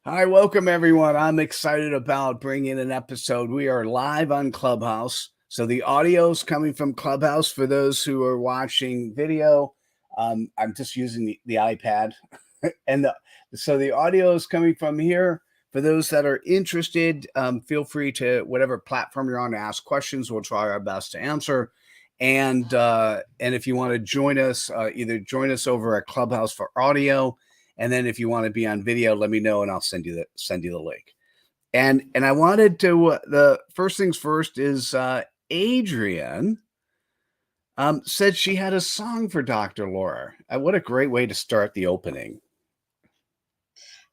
Hi, welcome everyone. I'm excited about bringing an episode. We are live on Clubhouse. So the audio is coming from Clubhouse for those who are watching video. I'm just using the iPad. So the audio is coming from here. For those that are interested, feel free to whatever platform you're on to ask questions. We'll try our best to answer. And if you want to join us, either join us over at Clubhouse for audio. And then if you want to be on video, let me know and I'll send you the link. And I wanted to the first things first is Adrian said she had a song for Dr. Laura. What a great way to start the opening.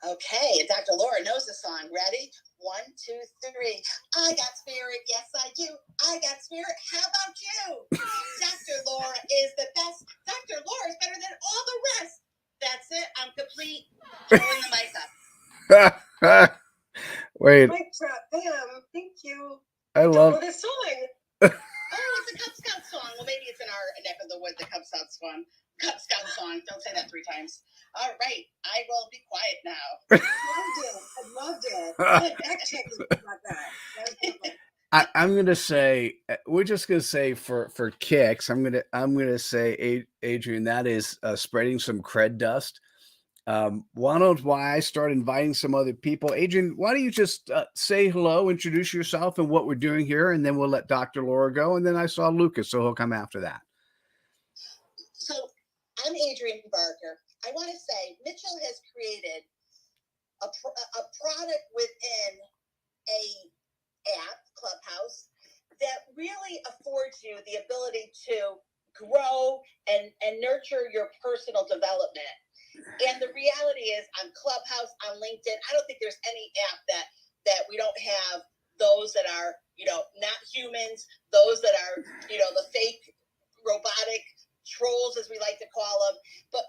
Okay, Dr. Laura knows the song. Ready? 1, 2, 3. I got spirit, yes I do. I got spirit. How about you? Dr. Laura is the best. Dr. Laura is better than all the rest. That's it. I'm complete. Throwing the mic up. Wait. Mic drop. Bam. Thank you. I love this song. Oh, it's a Cub Scout song. Well, maybe it's in our neck of the woods, the Cub Scout song. Cub Scout song. Don't say that 3 times. All right. I will be quiet now. I loved it. I had backchecking about that. I'm gonna say we're just gonna say for kicks. I'm gonna say Adrian, that is spreading some cred dust. One of why I started inviting some other people. Adrian, why don't you just say hello, introduce yourself, and what we're doing here, and then we'll let Dr. Laura go. And then I saw Lucas, so he'll come after that. So I'm Adrian Barker. I want to say Mitchell has created a product within a app, Clubhouse, that really affords you the ability to grow and nurture your personal development. And the reality is on Clubhouse, on LinkedIn, I don't think there's any app that we don't have those that are, not humans, those that are, the fake robotic trolls, as we like to call them. But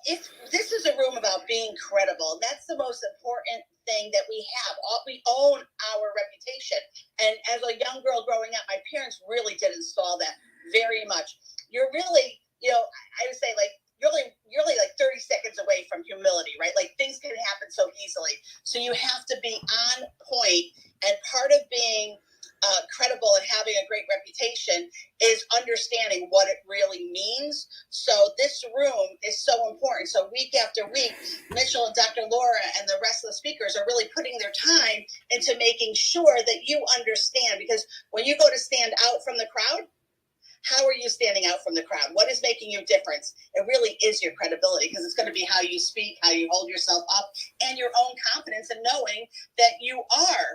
this is a room about being credible. That's the most important thing that we have. We own our reputation. And as a young girl growing up, my parents really did install that very much. You're really, I would say you're really like 30 seconds away from humility, right? Like things can happen so easily. So you have to be on point. And part of being credible and having a great reputation is understanding what it really means. So this room is so important. So week after week, Mitchell and Dr. Laura and the rest of the speakers are really putting their time into making sure that you understand. Because when you go to stand out from the crowd, how are you standing out from the crowd? What is making you different? It really is your credibility, because it's going to be how you speak, how you hold yourself up, and your own confidence in knowing that you are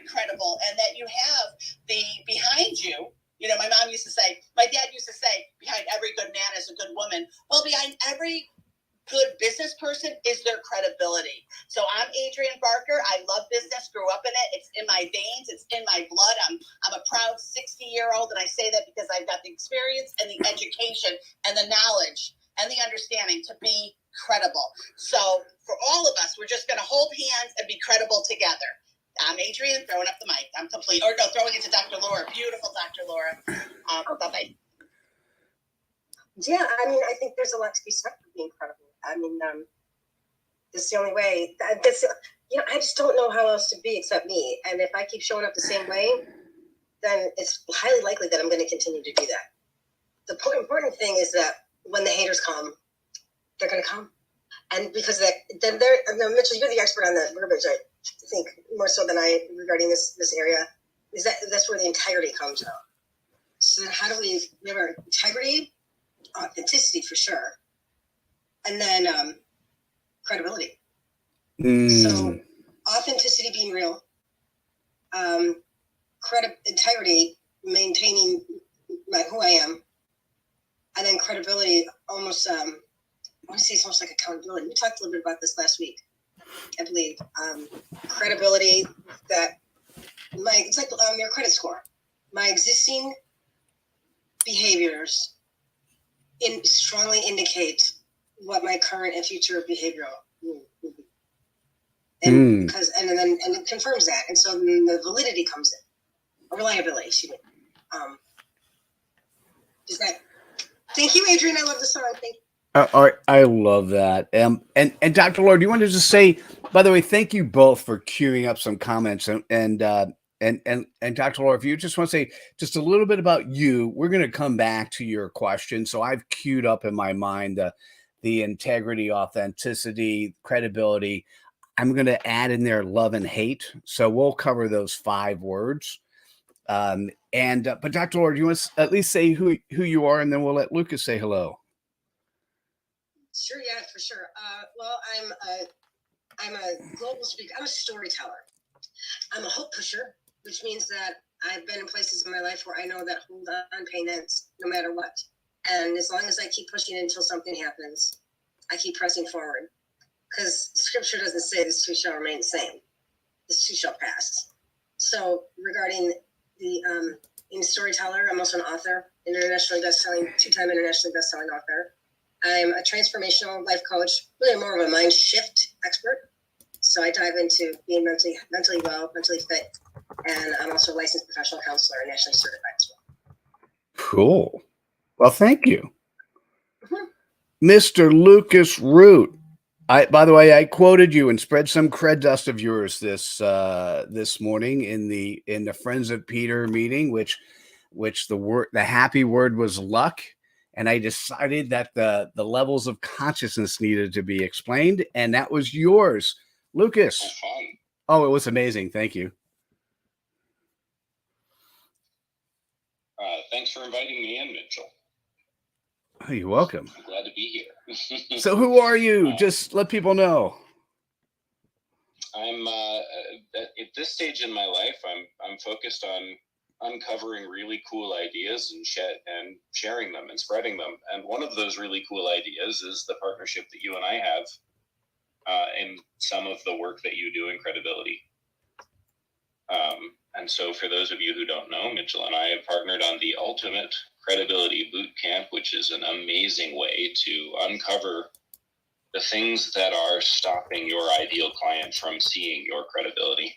credible and that you have the behind you. My mom used to say, my dad used to say, behind every good man is a good woman. Well, behind every good business person is their credibility. So I'm Adrian Barker. I love business, grew up in it. It's in my veins. It's in my blood. I'm a proud 60-year-old, and I say that because I've got the experience and the education and the knowledge and the understanding to be credible. So for all of us, we're just going to hold hands and be credible together. I'm Adrian, throwing up the mic. I'm complete. Or no, throwing it to Dr. Laura. Beautiful Dr. Laura. Bye-bye. Yeah, I think there's a lot to be said for being credible. This is the only way. I just don't know how else to be except me. And if I keep showing up the same way, then it's highly likely that I'm going to continue to do that. The important thing is that when the haters come, they're going to come. And because then Mitchell, you're the expert on the verbiage, I think, more so than I regarding this area, is that's where the integrity comes out. So how do we have our integrity, authenticity for sure, and then credibility. So authenticity being real, integrity maintaining who I am, and then credibility almost I want to say it's almost like accountability. We talked a little bit about this last week, I believe. Credibility that it's like your credit score. My existing behaviors strongly indicate what my current and future behavioral will be. And because and it confirms that. And so then the validity comes in. Or reliability, excuse me. Thank you, Adrian. I love the song. Thank you. I love that. And Dr. Laura, do you want to just say By the way, thank you both for queuing up some comments and Dr. Laura, if you just want to say just a little bit about you, we're going to come back to your question. So I've queued up in my mind the integrity, authenticity, credibility. I'm going to add in there love and hate. So we'll cover those 5 words. But Dr. Laura, do you want to at least say who you are, and then we'll let Lucas say hello. Sure, yeah, for sure. Well, I'm a global speaker. I'm a storyteller. I'm a hope pusher, which means that I've been in places in my life where I know that hold on pain ends no matter what. And as long as I keep pushing until something happens, I keep pressing forward. Because scripture doesn't say this too shall remain the same. This too shall pass. So regarding the in storyteller, I'm also an author, two-time internationally best-selling author. I'm a transformational life coach, really more of a mind shift expert. So I dive into being mentally well, mentally fit, and I'm also a licensed professional counselor and nationally certified as well. Cool. Well, thank you. Mr. Lucas Root. By the way, I quoted you and spread some cred dust of yours this morning in the Friends of Peter meeting, which the happy word was luck. And I decided that the levels of consciousness needed to be explained, and that was yours, Lucas. Oh, it was amazing. Thank you. Thanks for inviting me in, Mitchell. Oh, you're welcome. I'm glad to be here. So who are you? Just let people know. I'm at this stage in my life, I'm focused on uncovering really cool ideas and sharing them and spreading them. And one of those really cool ideas is the partnership that you and I have in some of the work that you do in Credibility. And so for those of you who don't know, Mitchell and I have partnered on the Ultimate Credibility Bootcamp, which is an amazing way to uncover the things that are stopping your ideal client from seeing your credibility.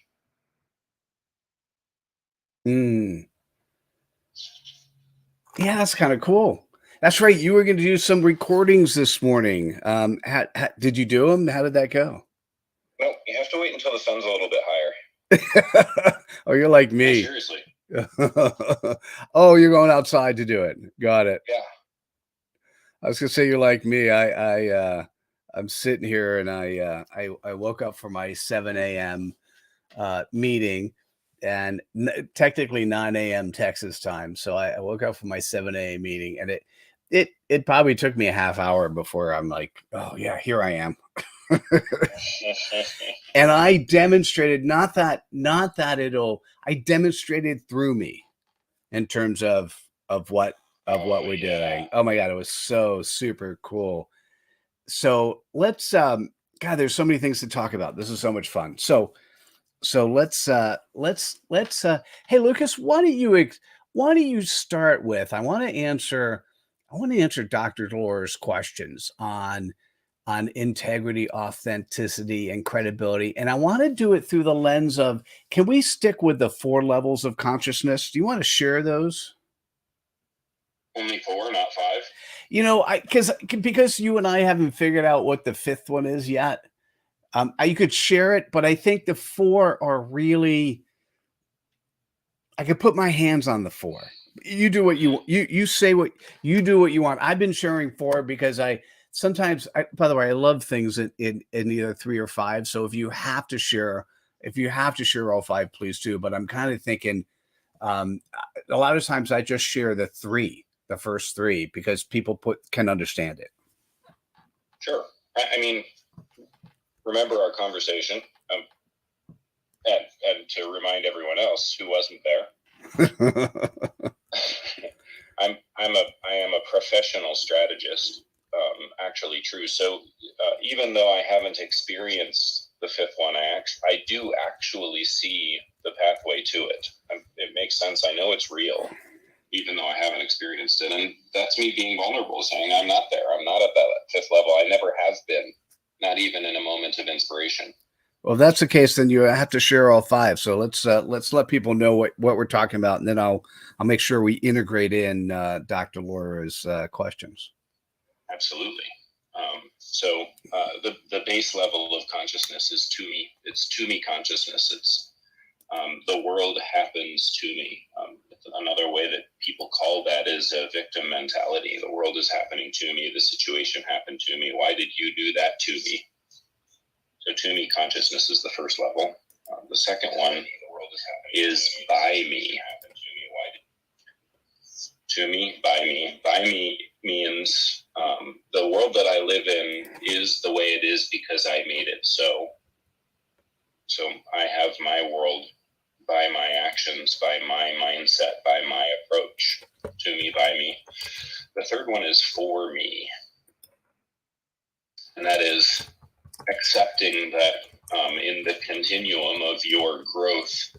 Yeah, that's kind of cool. That's right. You were going to do some recordings this morning. Did you do them? How did that go? Well, you have to wait until the sun's a little bit higher. Oh, you're like me. No, seriously. Oh, you're going outside to do it. Got it. Yeah. I was gonna say you're like me. I'm sitting here and I woke up for my 7 a.m. Meeting, and technically 9 a.m. Texas time. So I woke up for my 7 a.m. meeting, and it probably took me a half hour before I'm like, oh yeah, here I am. And I demonstrated I demonstrated through me in terms of what we're doing. Oh my God, it was so super cool. So let's God, there's so many things to talk about. This is so much fun. So let's hey Lucas, why don't you start with, I want to answer Dr. Laura's questions on integrity, authenticity, and credibility. And I want to do it through the lens of, can we stick with the 4 levels of consciousness? Do you want to share those? Only 4, not 5? You know, because you and I haven't figured out what the 5th one is yet. You could share it, but I think the 4 are really, I could put my hands on the 4. You do what you say what you do what you want. I've been sharing 4 because sometimes, by the way, I love things in either 3 or 5. So if you have to share all 5, please do. But I'm kind of thinking, a lot of times I just share the first 3, because people can understand it. Sure. I mean, remember our conversation, and to remind everyone else who wasn't there, I am a professional strategist. Actually true. So even though I haven't experienced the 5th one, I do actually see the pathway to it. It makes sense. I know it's real, even though I haven't experienced it. And that's me being vulnerable, saying I'm not there. I'm not at that 5th level. I never have been, not even in a moment of inspiration. Well, if that's the case, then you have to share all 5. So let's let people know what we're talking about, and then I'll make sure we integrate in Dr. Laura's questions. Absolutely. So the base level of consciousness is to me. It's to me consciousness. It's the world happens to me. Another way that people call that is a victim mentality. The world is happening to me. The situation happened to me. Why did you do that to me? So to me, consciousness is the first level. The second one is by me. To me, by me. By me means the world that I live in is the way it is because I made it so. So I have my world by my actions, by my mindset, by my approach. To me, by me. The third one is for me. And that is accepting that in the continuum of your growth,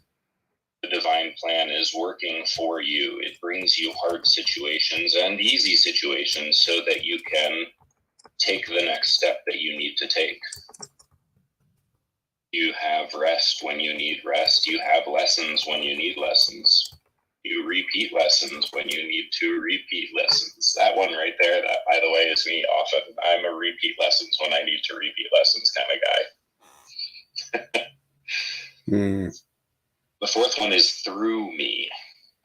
the divine plan is working for you. It brings you hard situations and easy situations so that you can take the next step that you need to take. You have rest when you need rest. You have lessons when you need lessons. You repeat lessons when you need to repeat lessons. That one right there, that, by the way, is me often. I'm a repeat lessons when I need to repeat lessons kind of guy. The fourth one is through me.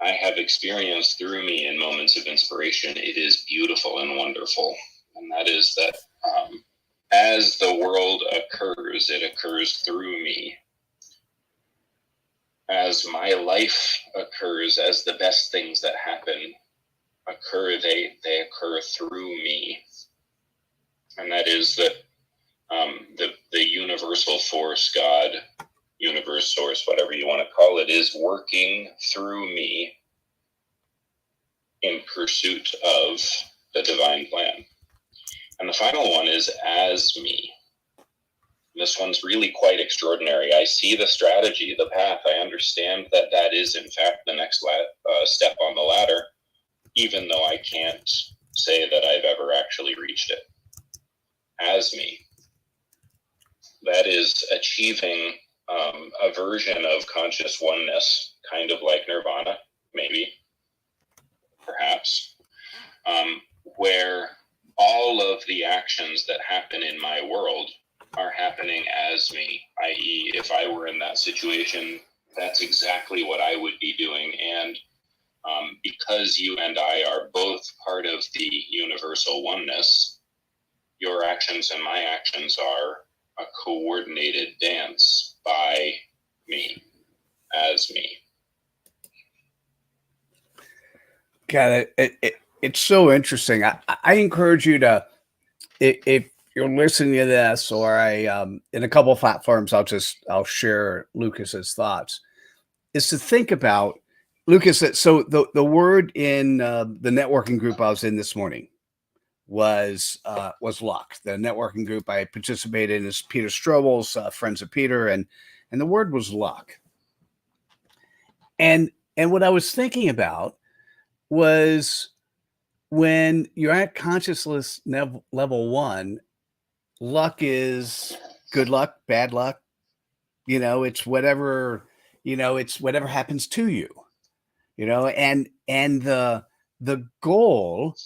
I have experienced through me in moments of inspiration. It is beautiful and wonderful. And that is that as the world occurs, it occurs through me. As my life occurs, as the best things that happen occur, they occur through me. And that is that the universal force, God, universe, source, whatever you want to call it, is working through me in pursuit of the divine plan. And the final one is as me. This one's really quite extraordinary. I see the strategy, the path. I understand that that is, in fact, the next step on the ladder, even though I can't say that I've ever actually reached it. As me. That is achieving a version of conscious oneness, kind of like nirvana, maybe, perhaps, where all of the actions that happen in my world are happening as me, i.e., if I were in that situation, that's exactly what I would be doing. And because you and I are both part of the universal oneness, your actions and my actions are a coordinated dance by me, as me. God, it's so interesting. I encourage you to, if you're listening to this, or in a couple of platforms, I'll share Lucas's thoughts, is to think about, Lucas, that so the word in the networking group I was in this morning was luck. The networking group I participated in is Peter Strobel's Friends of Peter, and the word was luck. And what I was thinking about was, when you're at consciousness level 1, luck is good luck, bad luck. It's whatever, it's whatever happens to you, and the goal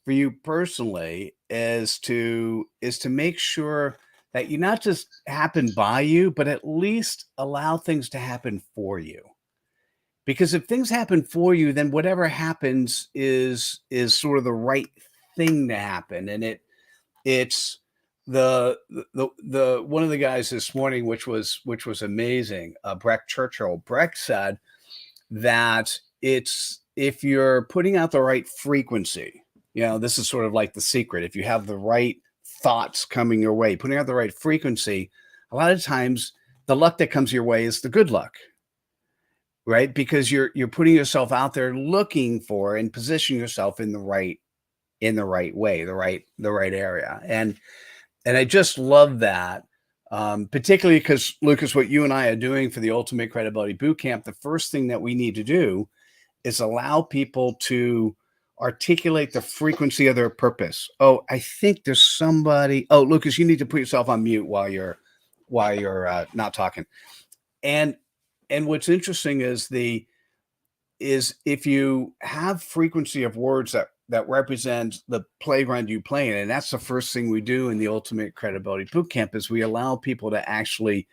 for you personally is to make sure that you not just happen by you, but at least allow things to happen for you. Because if things happen for you, then whatever happens is sort of the right thing to happen. And it's the one of the guys this morning, which was amazing, Breck Churchill. Breck said that it's, if you're putting out the right frequency, this is sort of like the secret. If you have the right thoughts coming your way, putting out the right frequency, a lot of times the luck that comes your way is the good luck. Right? Because you're putting yourself out there looking for and positioning yourself in the right way, the right area. And I just love that. Particularly because, Lucas, what you and I are doing for the Ultimate Credibility Bootcamp, the first thing that we need to do is allow people to articulate the frequency of their purpose. Oh, I think there's somebody. Oh, Lucas, you need to put yourself on mute while you're not talking. And what's interesting is if you have frequency of words that represents the playground you play in. And that's the first thing we do in the Ultimate Credibility Bootcamp is we allow people to actually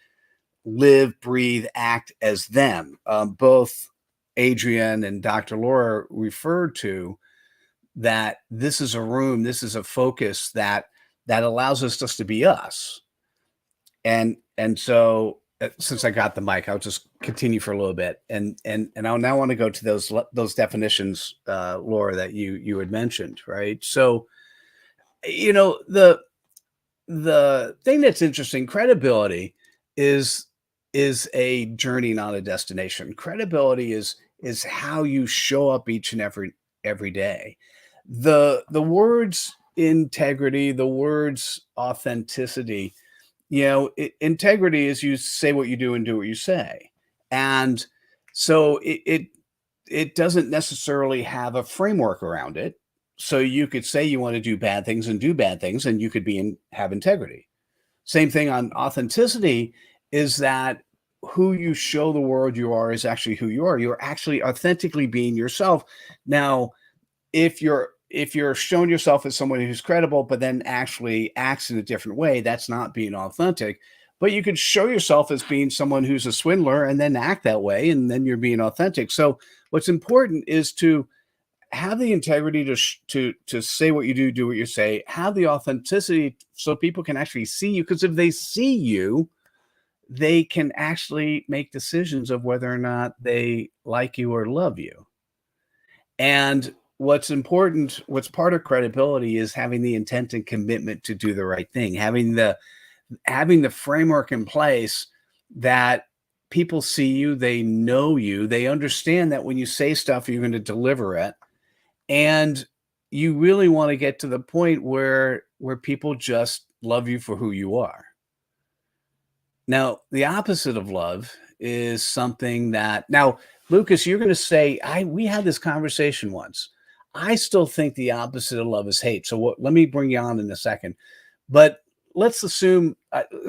live, breathe, act as them. Both Adrian and Dr. Laura referred to that this is a room, this is a focus that allows us just to be us. And so since I got the mic, I'll just continue for a little bit. And I'll now want to go to those definitions, Laura, that you had mentioned, right? So, the thing that's interesting, credibility is a journey, not a destination. Credibility is how you show up each and every day. The words integrity, the words authenticity, integrity is you say what you do and do what you say. And so it doesn't necessarily have a framework around it. So you could say you want to do bad things and do bad things, and you could have integrity. Same thing on authenticity is that who you show the world you are is actually who you are. You're actually authentically being yourself. Now, if you're showing yourself as someone who's credible, but then actually acts in a different way, that's not being authentic. But you could show yourself as being someone who's a swindler and then act that way, and then you're being authentic. So what's important is to have the integrity to say what you do what you say, have the authenticity so people can actually see you. Because if they see you, they can actually make decisions of whether or not they like you or love you. And what's important, what's part of credibility is having the intent and commitment to do the right thing, having the framework in place that people see you, they know you, they understand that when you say stuff, you're going to deliver it. And you really want to get to the point where people just love you for who you are. Now, the opposite of love is something that, now, Lucas, you're going to say, we had this conversation once. I still think the opposite of love is hate. So let me bring you on in a second. But let's assume,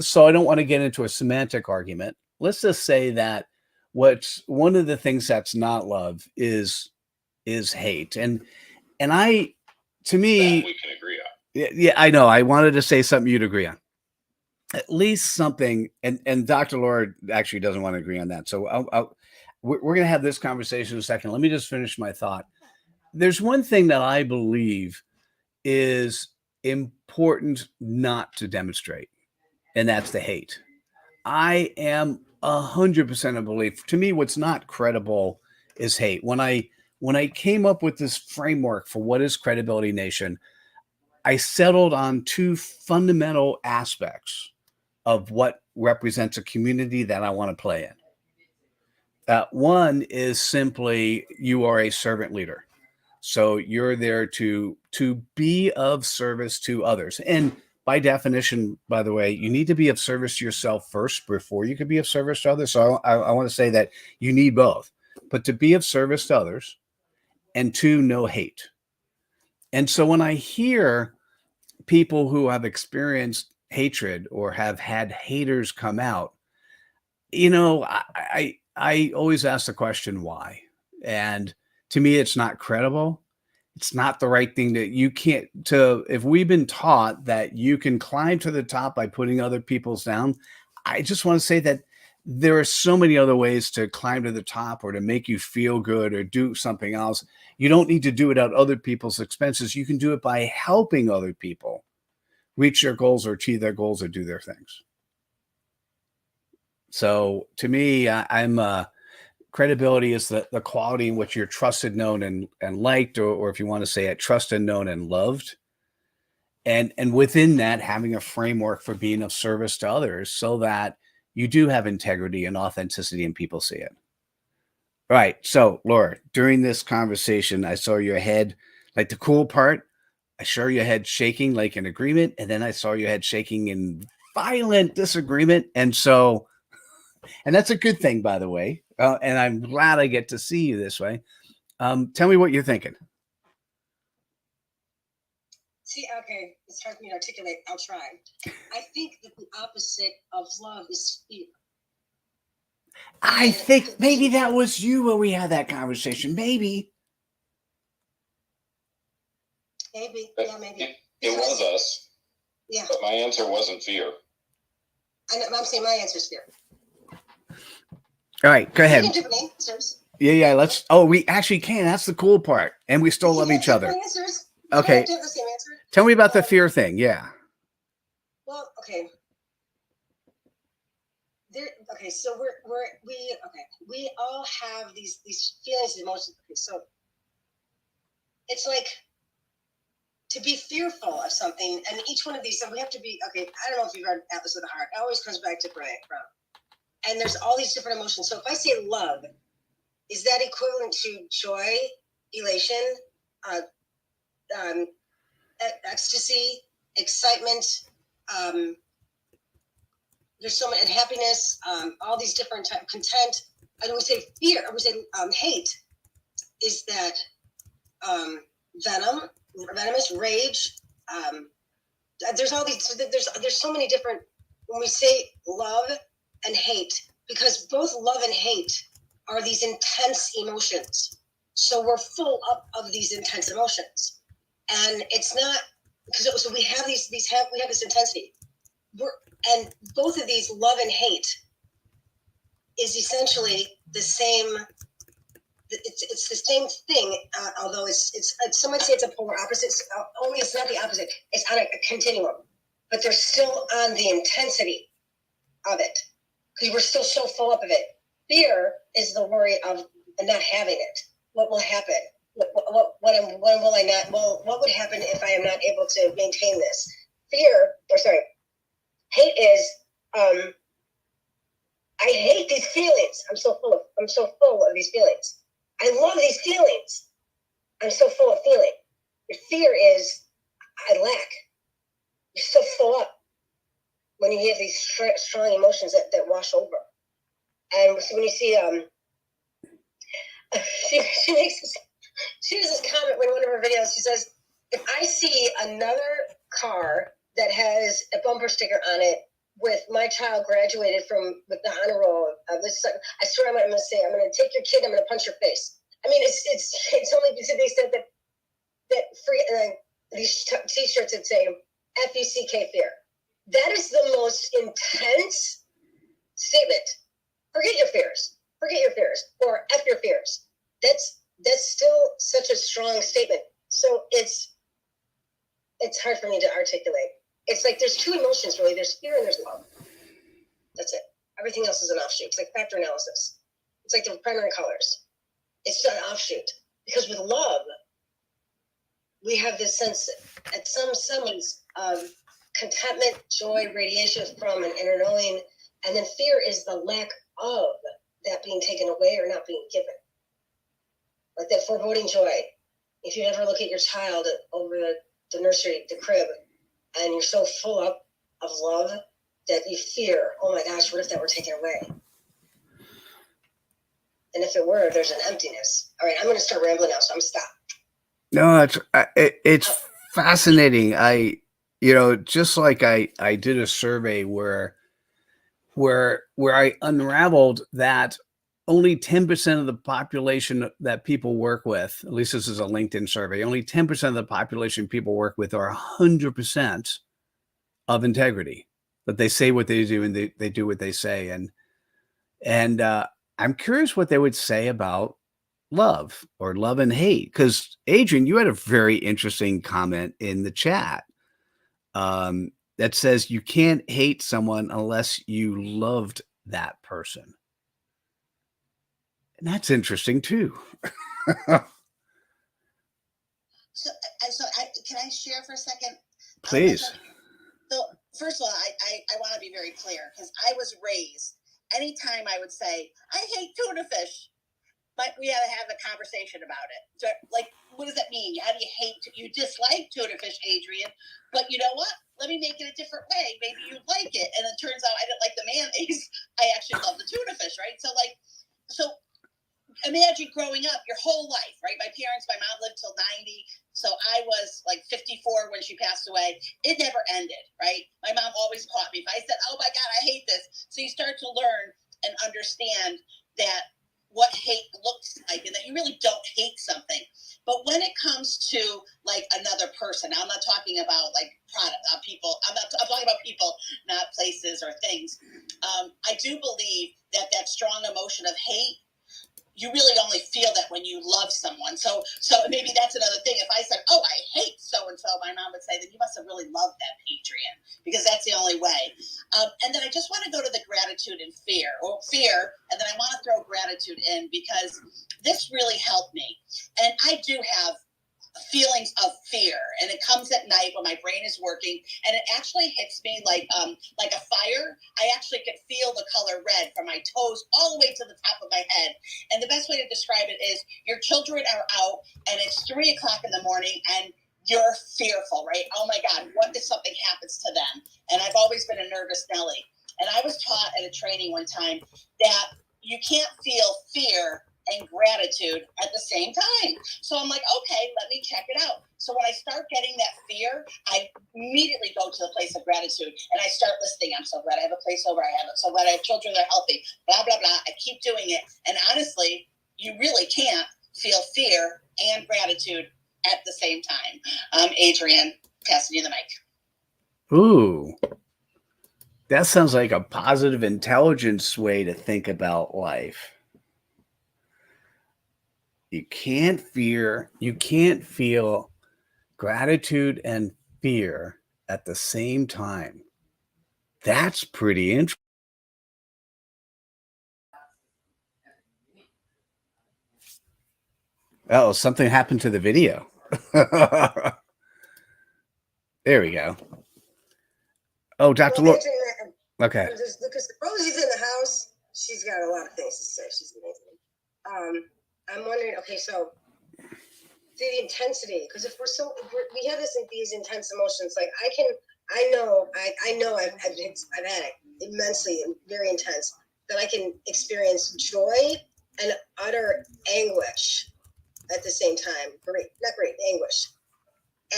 so I don't want to get into a semantic argument. Let's just say that what's one of the things that's not love is hate. And to me, that we can agree on. Yeah, I know. I wanted to say something you'd agree on. At least something, and Dr. Laura actually doesn't want to agree on that. So we're going to have this conversation in a second. Let me just finish my thought. There's one thing that I believe is important not to demonstrate, and that's the hate. I am 100% of belief. To me, what's not credible is hate. When I came up with this framework for what is Credibility Nation, I settled on two fundamental aspects of what represents a community that I want to play in. One is simply you are a servant leader. So you're there to be of service to others. And by definition, by the way, you need to be of service to yourself first before you can be of service to others. So I want to say that you need both. But to be of service to others, and two, no hate. And so when I hear people who have experienced hatred or have had haters come out, I always ask the question, why? And to me, it's not credible. It's not the right thing if we've been taught that you can climb to the top by putting other people's down. I just want to say that there are so many other ways to climb to the top or to make you feel good or do something else. You don't need to do it at other people's expenses. You can do it by helping other people reach their goals or achieve their goals or do their things. So to me, credibility is the quality in which you're trusted, known, and liked, or if you want to say it, trusted, known, and loved. And within that, having a framework for being of service to others so that you do have integrity and authenticity and people see it. All right. So, Laura, during this conversation, I saw your head, like the cool part, I saw your head shaking like in agreement, and then I saw your head shaking in violent disagreement. And that's a good thing, by the way. And I'm glad I get to see you this way. Tell me what you're thinking. See, okay, it's hard for me to articulate. I'll try. I think that the opposite of love is fear. I think maybe that was you when we had that conversation. Maybe. Maybe. But Yeah, maybe. It was us. Yeah. But my answer wasn't fear. I'm saying my answer is fear. All right, go ahead. We can do answers. Yeah. Let's. Oh, we actually can. That's the cool part, and we still love each other. Answers. Okay. We have the same answer. Tell me about the fear thing. Yeah. Well, okay. So we all have these feelings and emotions. Okay, so it's like to be fearful of something, and each one of these, so we have to be, okay, I don't know if you've read Atlas of the Heart. It always comes back to Brown. And there's all these different emotions. So if I say love, is that equivalent to joy, elation, ecstasy, excitement, there's so many, and happiness, all these different types, content. And we say fear, or we say hate, is that venomous rage. There's all these. There's so many different. When we say love and hate, because both love and hate are these intense emotions. So we're full up of these intense emotions, and it's not because so we have we have this intensity. And both of these, love and hate, is essentially the same. It's the same thing, although it's some might say it's a polar opposite. Only it's not the opposite. It's on a continuum, but they're still on the intensity of it because we're still so full up of it. Fear is the worry of not having it. What will happen? When will I not? Well, what would happen if I am not able to maintain this? Hate is I hate these feelings. I'm so full of these feelings. I love these feelings. I'm so full of feeling. Your fear is I lack. You're so full up when you have these strong emotions that wash over. And so when you see she has this comment in one of her videos. She says, if I see another car that has a bumper sticker on it with my child graduated with the honor roll of this, I swear I'm going to say, I'm going to take your kid, I'm going to punch your face. I mean, it's only to the extent that free these t-shirts that say F-U-C-K fear. That is the most intense statement. Forget your fears, or F your fears. That's still such a strong statement. So it's hard for me to articulate. It's like there's two emotions really. There's fear and there's love. That's it. Everything else is an offshoot. It's like factor analysis. It's like the primary colors. It's an offshoot. Because with love, we have this sense at some semblance of contentment, joy, radiation from an inner knowing. And then fear is the lack of that being taken away or not being given. Like that foreboding joy. If you ever look at your child over the nursery, the crib, and you're so full up of love that you fear, oh my gosh, what if that were taken away? And if it were, there's an emptiness. All right, I'm going to start rambling now, so I'm stop. No, it's fascinating. Just like I did a survey where I unraveled that only 10% of the population that people work with, at least this is a LinkedIn survey, only 10% of the population people work with are 100% of integrity. That they say what they do and they do what they say. And I'm curious what they would say about love or love and hate. Because Adrian, you had a very interesting comment in the chat that says you can't hate someone unless you loved that person. And that's interesting too. So can I share for a second? Please. So first of all, I want to be very clear because I was raised. Anytime I would say I hate tuna fish, but we had to have a conversation about it. So, like, what does that mean? How do you dislike tuna fish, Adrian? But you know what? Let me make it a different way. Maybe you like it. And it turns out I didn't like the mayonnaise. I actually love the tuna fish, right? So imagine growing up your whole life, right? My mom lived till 90. So I was like 54 when she passed away. It never ended, right? My mom always caught me. If I said, oh my God, I hate this. So you start to learn and understand that what hate looks like and that you really don't hate something. But when it comes to like another person, I'm not talking about like product people. I'm talking about people, not places or things. I do believe that that strong emotion of hate, you really only feel that when you love someone. So maybe that's another thing. If I said, "Oh, I hate so and so," my mom would say, "Then you must have really loved them, Adrian," because that's the only way. And then I just want to go to the gratitude and fear, and then I want to throw gratitude in because this really helped me. And I do have feelings of fear, and it comes at night when my brain is working, and it actually hits me like a fire. I actually can feel the color red from my toes all the way to the top of my head. And the best way to describe it is your children are out and it's 3 o'clock in the morning and you're fearful, right? Oh my God, what if something happens to them? And I've always been a nervous Nelly. And I was taught at a training one time that you can't feel fear and gratitude at the same time. So I'm like, okay, let me check it out. So when I start getting that fear, I immediately go to the place of gratitude and I start listing. I'm so glad I have a place over. I'm so glad I have children that are healthy, blah, blah, blah. I keep doing it. And honestly, you really can't feel fear and gratitude at the same time. Adrian, passing you the mic. Ooh, that sounds like a positive intelligence way to think about life. You can't feel gratitude and fear at the same time. That's pretty interesting. Oh, something happened to the video. There we go. Oh, Dr. Well, Laura. Okay. Because Rosie's in the house, she's got a lot of things to say. She's amazing. I'm wondering, okay, so the intensity, because if we have these intense emotions, like I know I've had it immensely and very intense, that I can experience joy and utter anguish at the same time. Not great anguish,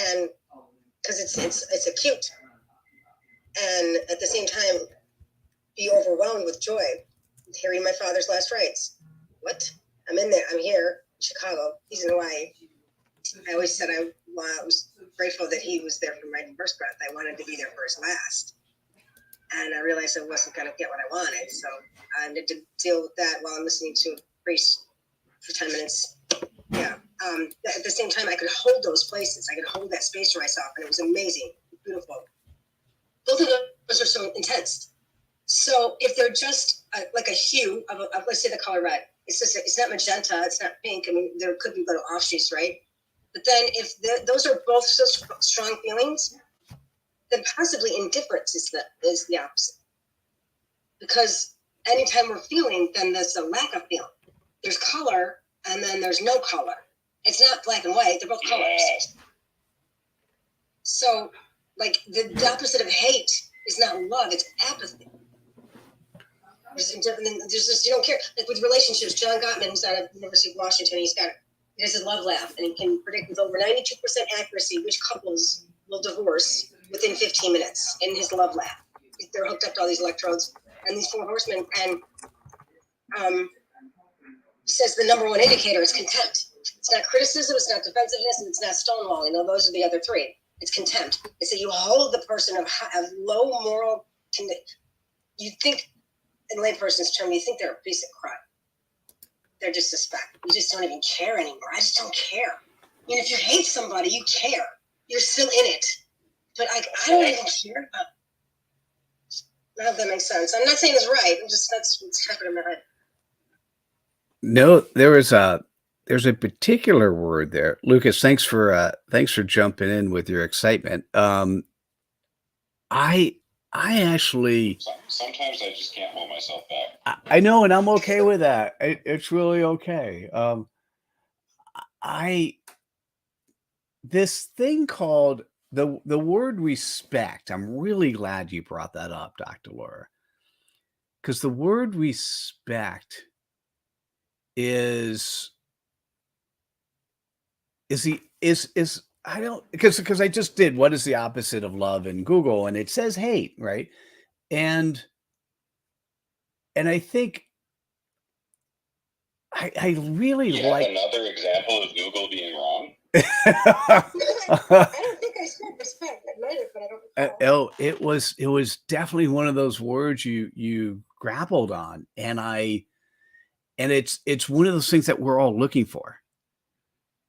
and because it's acute, and at the same time be overwhelmed with joy, hearing my father's last rites. What? I'm in there. I'm here in Chicago. He's in Hawaii. I always said I was grateful that he was there for my first breath. I wanted to be there for his last. And I realized I wasn't going to get what I wanted. So I had to deal with that while I'm listening to a priest for 10 minutes. Yeah. At the same time, I could hold those places. I could hold that space for myself. And it was amazing, beautiful. Both of those are so intense. So if they're just like a hue of let's say the color red, it's not magenta, it's not pink. I mean, there could be little offshoots, right? But then if those are both so strong feelings, then possibly indifference is the opposite. Because anytime we're feeling, then there's a lack of feeling. There's color, and then there's no color. It's not black and white; they're both colors. So, like the opposite of hate is not love; it's apathy. There's just you don't care. Like with relationships, John Gottman, who's out of the University of Washington, he has his love lab, and he can predict with over 92% accuracy which couples will divorce within 15 minutes in his love lab. They're hooked up to all these electrodes and these 4 horsemen, and he says the number one indicator is contempt. It's not criticism, it's not defensiveness, and it's not stonewalling. No, those are the other 3. It's contempt. It's that you hold the person of low moral. You think, in layperson's term, you think they're a piece of crap. They're just a speck. You just don't even care anymore. I just don't care. I mean, if you hate somebody, you care. You're still in it. But I don't even care about it. I hope that makes sense. I'm not saying it's right. That's what's happening in my head. No, there's a particular word there. Lucas, thanks for jumping in with your excitement. I actually sometimes I just can't hold myself back. I know, and I'm okay with that. It's really okay. This thing called the word respect. I'm really glad you brought that up, Dr. Laura, because the word respect is I don't because I just did what is the opposite of love in Google, and it says hate, right? And I think I really Yet like another example of Google being wrong. I don't think I said respect. I might have, but I don't recall. it was definitely one of those words you grappled on, and it's one of those things that we're all looking for,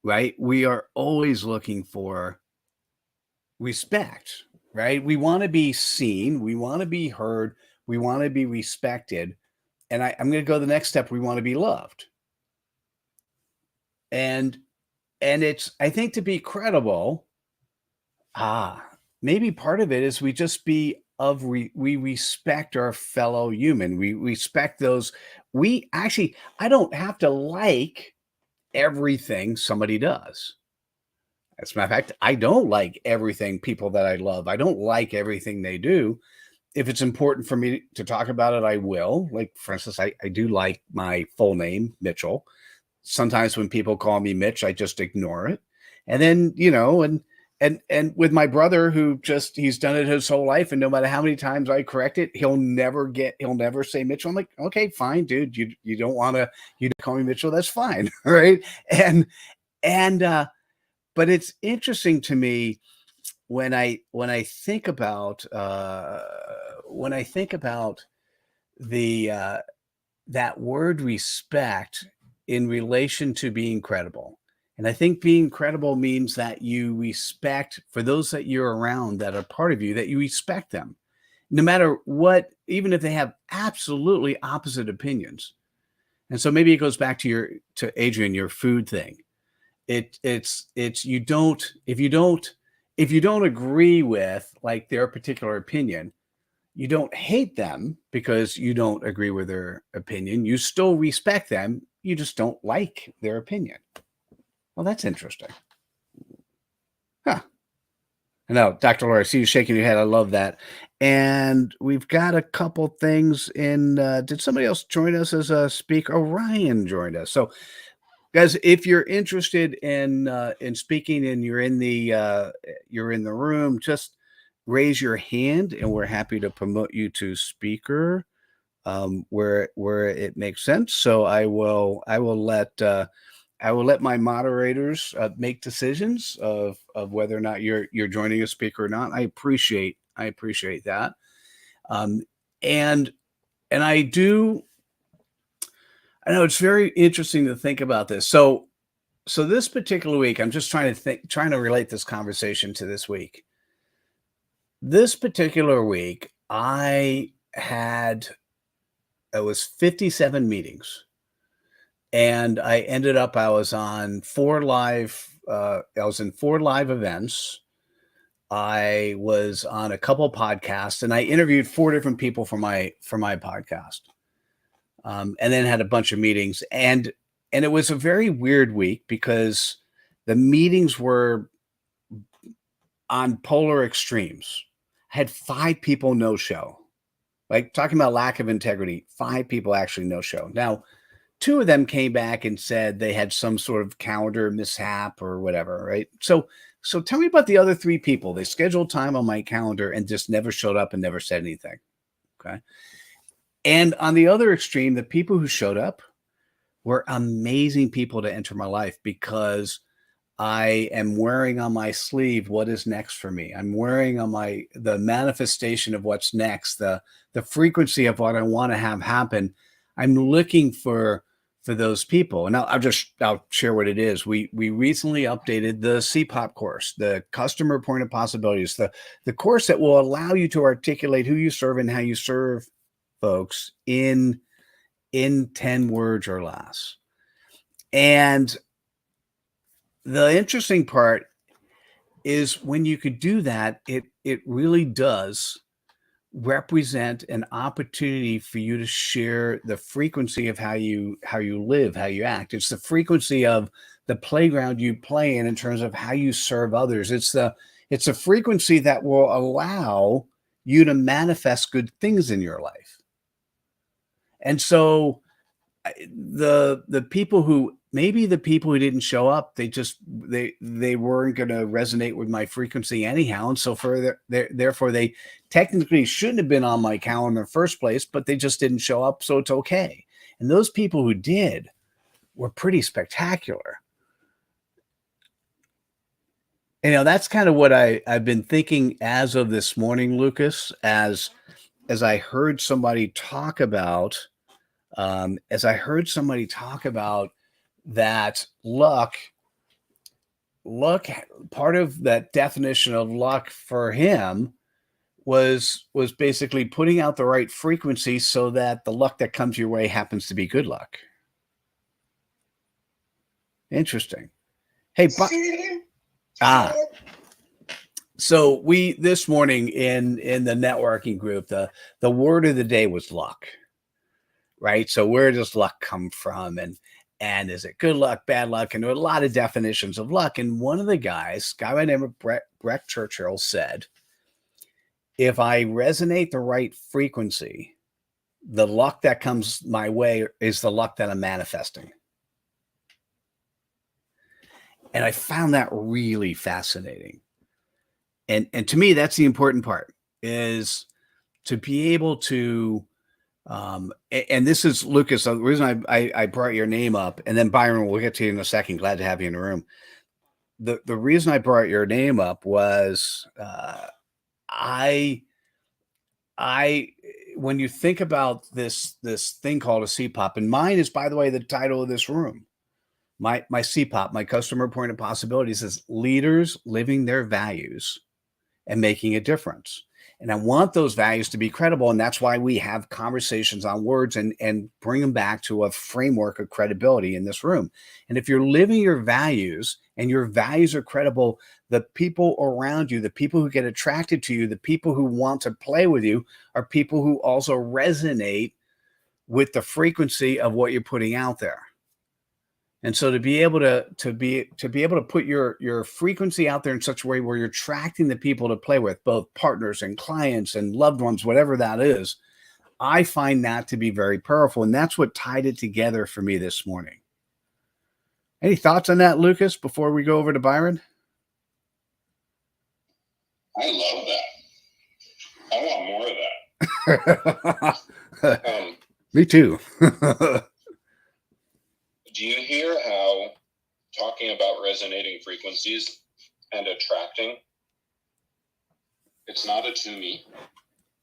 right? We are always looking for respect, right? We want to be seen, we want to be heard, we want to be respected, and I'm going to go the next step. We want to be loved, and it's, I think, to be credible. Maybe part of it is we just be of we respect our fellow human. We respect those. We actually, I don't have to like everything somebody does. As a matter of fact, I don't like everything people that I love. I don't like everything they do. If it's important for me to talk about it, I will. Like, for instance, I do like my full name, Mitchell. Sometimes when people call me Mitch, I just ignore it. And then, and with my brother, who just, he's done it his whole life, and no matter how many times I correct it, he'll never say Mitchell. I'm like, okay, fine, dude. You don't want to, you call me Mitchell, that's fine. Right. And but it's interesting to me when I think about the that word respect in relation to being credible. And I think being credible means that you respect, for those that you're around that are part of you, that you respect them, no matter what, even if they have absolutely opposite opinions. And so maybe it goes back to Adrian, your food thing. It's you don't, if you don't agree with like their particular opinion, you don't hate them because you don't agree with their opinion. You still respect them. You just don't like their opinion. Well, that's interesting. Huh. No, Dr. Laura, I see you shaking your head. I love that. And we've got a couple things in. Did somebody else join us as a speaker? Oh, Ryan joined us. So, guys, if you're interested in speaking and you're in the room, just raise your hand, and we're happy to promote you to speaker where it makes sense. So I will let my moderators make decisions of whether or not you're joining a speaker or not. I appreciate that, and I know it's very interesting to think about this. So this particular week, I'm just trying to relate this conversation to this week. This particular week, it was 57 meetings, and I was on 4 live. I was in 4 live events. I was on a couple podcasts, and I interviewed 4 different people for my podcast. And then had a bunch of meetings, and it was a very weird week because the meetings were on polar extremes. I had 5 people no show, like talking about lack of integrity. 5 people actually no show. Now, 2 of them came back and said they had some sort of calendar mishap or whatever, right? So tell me about the other 3 people. They scheduled time on my calendar and just never showed up and never said anything. Okay. And on the other extreme, the people who showed up were amazing people to enter my life because I am wearing on my sleeve what is next for me. I'm wearing on the manifestation of what's next, the frequency of what I want to have happen. I'm looking for those people. And I'll share what it is. We recently updated the CPOP course, the Customer Point of Possibilities, the course that will allow you to articulate who you serve and how you serve folks in 10 words or less. And the interesting part is when you could do that, it really does represent an opportunity for you to share the frequency of how you live, how you act. It's the frequency of the playground you play in terms of how you serve others. It's a frequency that will allow you to manifest good things in your life. And so the people who didn't show up, they weren't going to resonate with my frequency anyhow. And so therefore they technically shouldn't have been on my calendar in the first place, but they just didn't show up. So it's okay. And those people who did, were pretty spectacular. That's kind of what I've been thinking as of this morning, Lucas, as I heard somebody talk about, that luck, part of that definition of luck for him was basically putting out the right frequency so that the luck that comes your way happens to be good luck. Interesting. Hey, so we this morning in the networking group, the word of the day was luck, right? So where does luck come from, and is it good luck, bad luck? And there are a lot of definitions of luck. And one of the guys, guy by the name of Brett Churchill, said, if I resonate the right frequency, the luck that comes my way is the luck that I'm manifesting. And I found that really fascinating. And to me, that's the important part, is to be able to, and this is, Lucas, the reason I brought your name up, and then Byron, we'll get to you in a second. Glad to have you in the room. The reason I brought your name up was when you think about this thing called a CPOP, and mine is, by the way, the title of this room. My CPOP, my customer point of possibilities, is leaders living their values and making a difference. And I want those values to be credible. And that's why we have conversations on words and bring them back to a framework of credibility in this room. And if you're living your values and your values are credible, the people around you, the people who get attracted to you, the people who want to play with you are people who also resonate with the frequency of what you're putting out there. And so to be able to put your frequency out there in such a way where you're attracting the people to play with, both partners and clients and loved ones, whatever that is, I find that to be very powerful. And that's what tied it together for me this morning. Any thoughts on that, Lucas, before we go over to Byron? I love that. I want more of that. Me too. Do you hear how talking about resonating frequencies and attracting, it's not a to me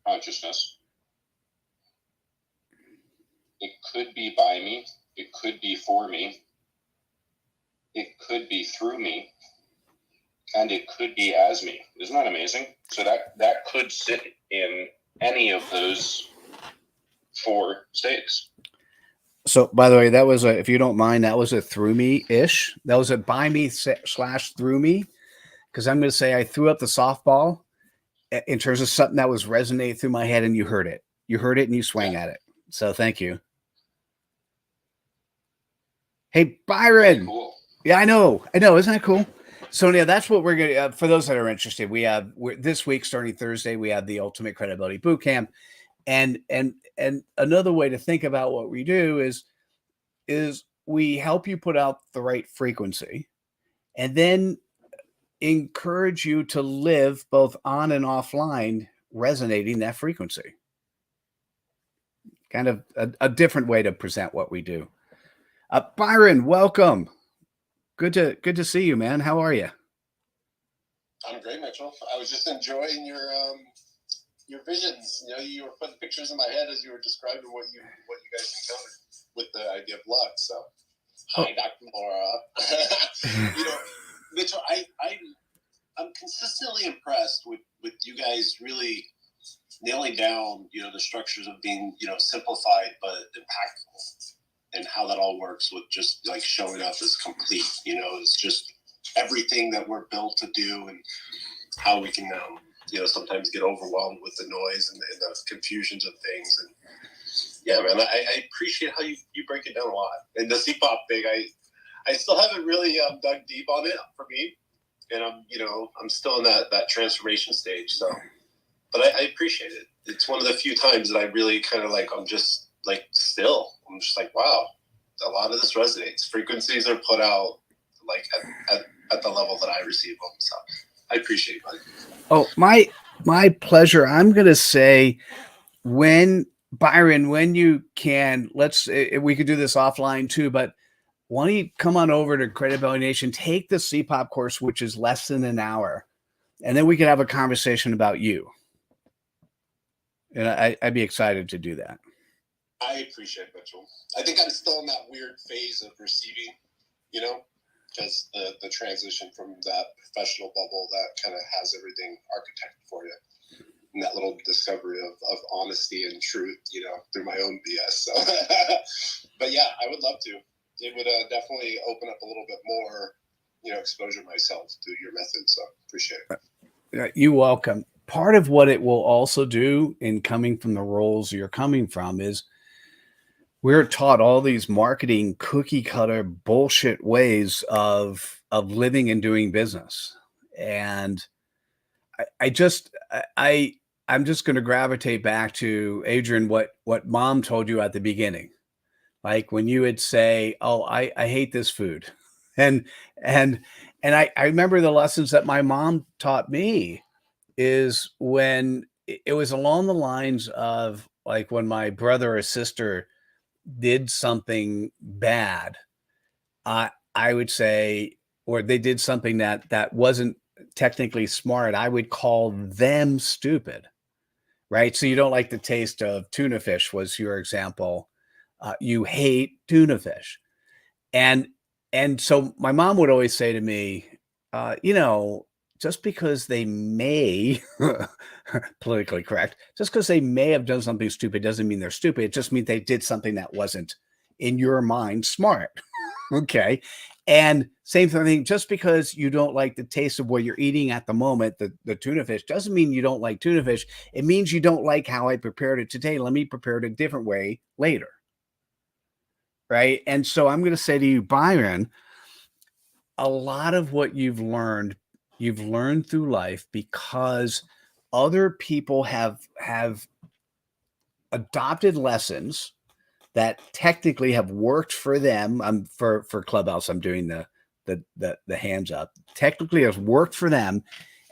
consciousness. It could be by me. It could be for me. It could be through me. And it could be as me. Isn't that amazing? So that could sit in any of those 4 states. So, by the way, that was if you don't mind, that was a through me-ish. That was a by me / through me, because I'm going to say I threw up the softball in terms of something that was resonating through my head, and you heard it. You heard it, and you swang at it. So, thank you. Hey, Byron. Cool. Yeah, I know. Isn't that cool? So, yeah, that's what we're going to, for those that are interested, we're this week, starting Thursday, we have the Ultimate Credibility Bootcamp. And another way to think about what we do is we help you put out the right frequency and then encourage you to live both on and offline resonating that frequency. Kind of a different way to present what we do. Byron, welcome. Good to see you, man. How are you? I'm great, Mitchell. I was just enjoying your visions. You were putting pictures in my head as you were describing what you guys encountered with the idea of luck. So, hi, Dr. Laura. Mitchell, I'm consistently impressed with you guys really nailing down, the structures of being, simplified but impactful, and how that all works with just like showing up as complete. It's just everything that we're built to do, and how we can sometimes get overwhelmed with the noise and the confusions of things. And yeah, man, I appreciate how you break it down a lot. And the CPOP thing, I still haven't really dug deep on it for me, and I'm still in that transformation stage. So, but I appreciate it. It's one of the few times that I really kind of I'm just still. I'm just wow, a lot of this resonates. Frequencies are put out at the level that I receive them. So I appreciate it, buddy. Oh, my pleasure. I'm going to say Byron, when you can, we could do this offline too, but why don't you come on over to Credibly Nation, take the CPOP course, which is less than an hour, and then we can have a conversation about you. And I'd be excited to do that. I appreciate it, Mitchell. I think I'm still in that weird phase of receiving, because the transition from that professional bubble that kind of has everything architected for you, and that little discovery of honesty and truth, through my own BS. So, but yeah, I would love to. It would definitely open up a little bit more, exposure myself to your method. So appreciate it. You're welcome. Part of what it will also do in coming from the roles you're coming from is we're taught all these marketing cookie cutter bullshit ways of living and doing business. And I'm just going to gravitate back to Adrian, what mom told you at the beginning. Like when you would say, "Oh, I hate this food," and I remember the lessons that my mom taught me is when it was along the lines of like when my brother or sister did something bad, I would say, or they did something that wasn't technically smart, I would call them stupid, right? So you don't like the taste of tuna fish was your example. You hate tuna fish. And so my mom would always say to me, just because they may politically correct, just because they may have done something stupid doesn't mean they're stupid. It just means they did something that wasn't in your mind smart. Okay. And same thing, just because you don't like the taste of what you're eating at the moment, the tuna fish, doesn't mean you don't like tuna fish. It means you don't like how I prepared it today. Let me prepare it a different way later. Right. And so I'm going to say to you, Byron, a lot of what you've learned through life because other people have adopted lessons that technically have worked for them. I'm for Clubhouse. I'm doing the hands up. Technically has worked for them,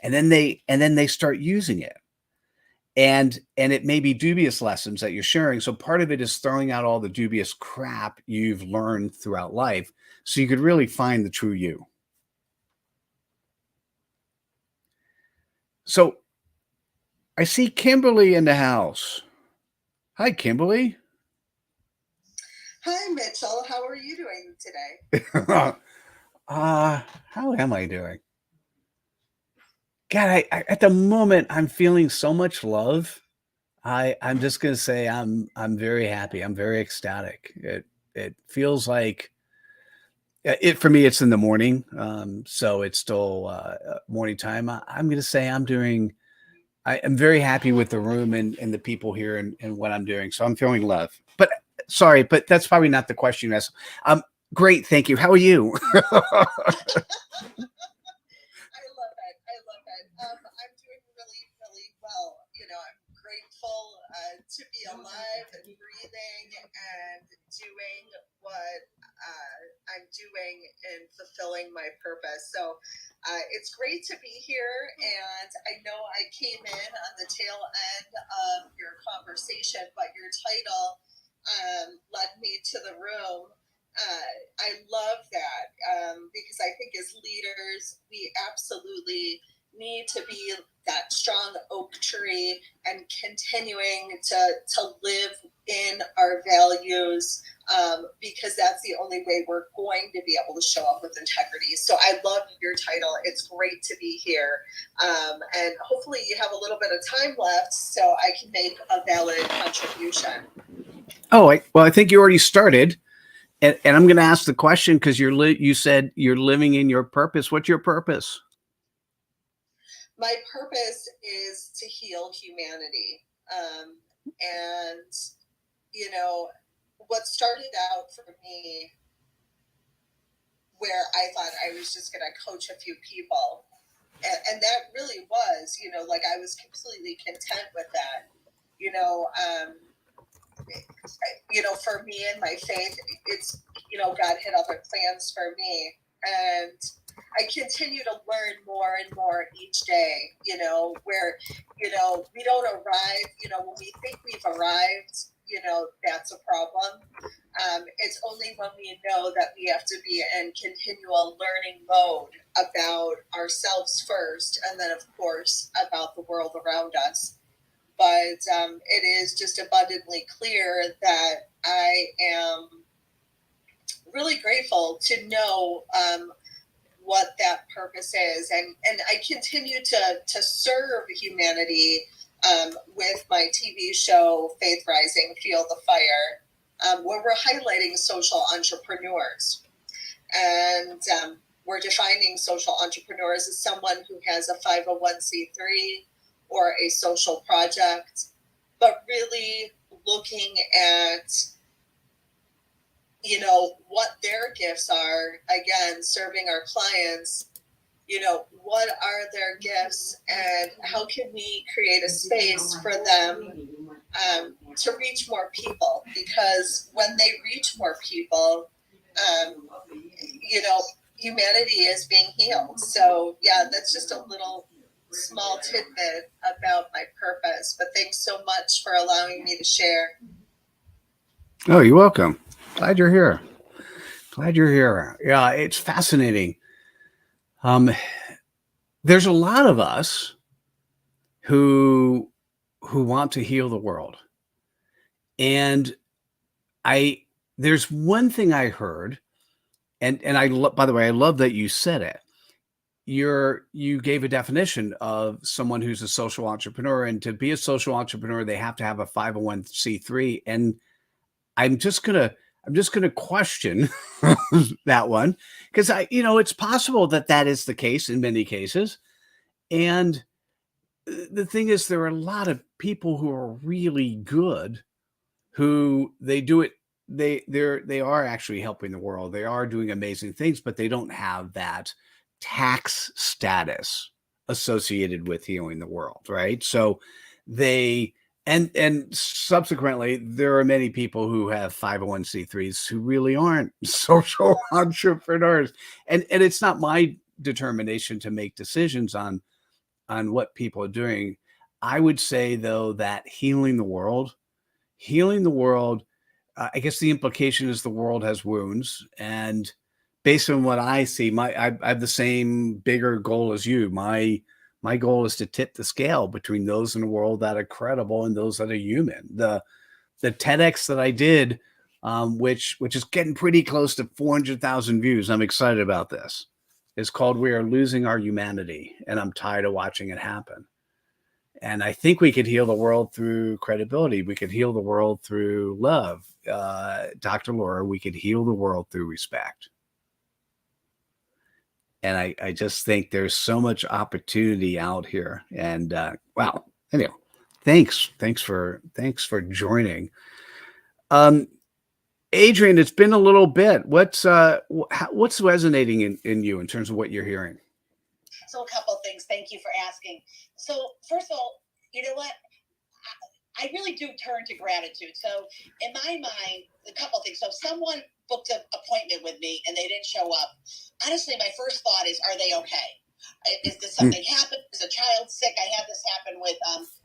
and then they start using it. And it may be dubious lessons that you're sharing. So part of it is throwing out all the dubious crap you've learned throughout life so you could really find the true you. So I see Kimberly in the house. Hi, Kimberly. Hi, Mitchell. How are you doing today? How am I doing? God, I at the moment I'm feeling so much love. I'm just gonna say I'm very happy. I'm very ecstatic. It feels like it for me. It's in the morning, so it's still morning time. I'm gonna say I am very happy with the room and the people here and what I'm doing. So I'm feeling love. But sorry, but that's probably not the question you asked. Great, thank you. How are you? I love it. I love it. I'm doing really, really well. I'm grateful to be alive and breathing and doing what I'm doing and fulfilling my purpose. So it's great to be here. And I know I came in on the tail end of your conversation, but your title led me to the room. I love that because I think as leaders, we absolutely need to be that strong oak tree and continuing to live in our values because that's the only way we're going to be able to show up with integrity. So I love your title. It's great to be here. And hopefully you have a little bit of time left so I can make a valid contribution. Oh, I think you already started. And I'm going to ask the question because you said you're living in your purpose. What's your purpose? My purpose is to heal humanity. And, what started out for me where I thought I was just going to coach a few people. And that really was, like I was completely content with that. For me and my faith, it's, God had other plans for me. And I continue to learn more and more each day, where, we don't arrive, when we think we've arrived, that's a problem. It's only when we know that we have to be in continual learning mode about ourselves first, and then, of course, about the world around us. But it is just abundantly clear that I am really grateful to know what that purpose is. And I continue to serve humanity with my TV show, Faith Rising, Feel the Fire, where we're highlighting social entrepreneurs. And we're defining social entrepreneurs as someone who has a 501c3 or a social project, but really looking at, you know, what their gifts are. Again, serving our clients, you know, what are their gifts and how can we create a space for them to reach more people? Because when they reach more people, you know, humanity is being healed. So yeah, that's just a little small tidbit about my purpose. But thanks so much for allowing me to share. Oh, you're welcome. Glad you're here. Glad you're here. Yeah, it's fascinating. There's a lot of us who want to heal the world. And there's one thing I heard, and by the way, I love that you said it. You gave a definition of someone who's a social entrepreneur, and to be a social entrepreneur, they have to have a 501c3. And I'm just gonna question that one, because it's possible that is the case in many cases. And the thing is, there are a lot of people who are really good, who they do it. They are actually helping the world. They are doing amazing things, but they don't have that tax status associated with healing the world, right? So they and subsequently, there are many people who have 501c3s who really aren't social entrepreneurs, and it's not my determination to make decisions on what people are doing. I would say, though, that healing the world, I guess the implication is the world has wounds. And based on what I see, I have the same bigger goal as you. My goal is to tip the scale between those in the world that are credible and those that are human. The TEDx that I did, which is getting pretty close to 400,000 views. I'm excited about this. It's called "We Are Losing Our Humanity," and I'm tired of watching it happen. And I think we could heal the world through credibility. We could heal the world through love. Dr. Laura, we could heal the world through respect. And I just think there's so much opportunity out here. And wow. Anyway, thanks for joining. Adrian, it's been a little bit. What's resonating in you in terms of what you're hearing? So a couple of things. Thank you for asking. So first of all, you know what? I really do turn to gratitude. So in my mind, a couple of things. So if someone booked an appointment with me and they didn't show up, honestly, my first thought is, are they okay? Is this something happened? Is a child sick? I had this happen with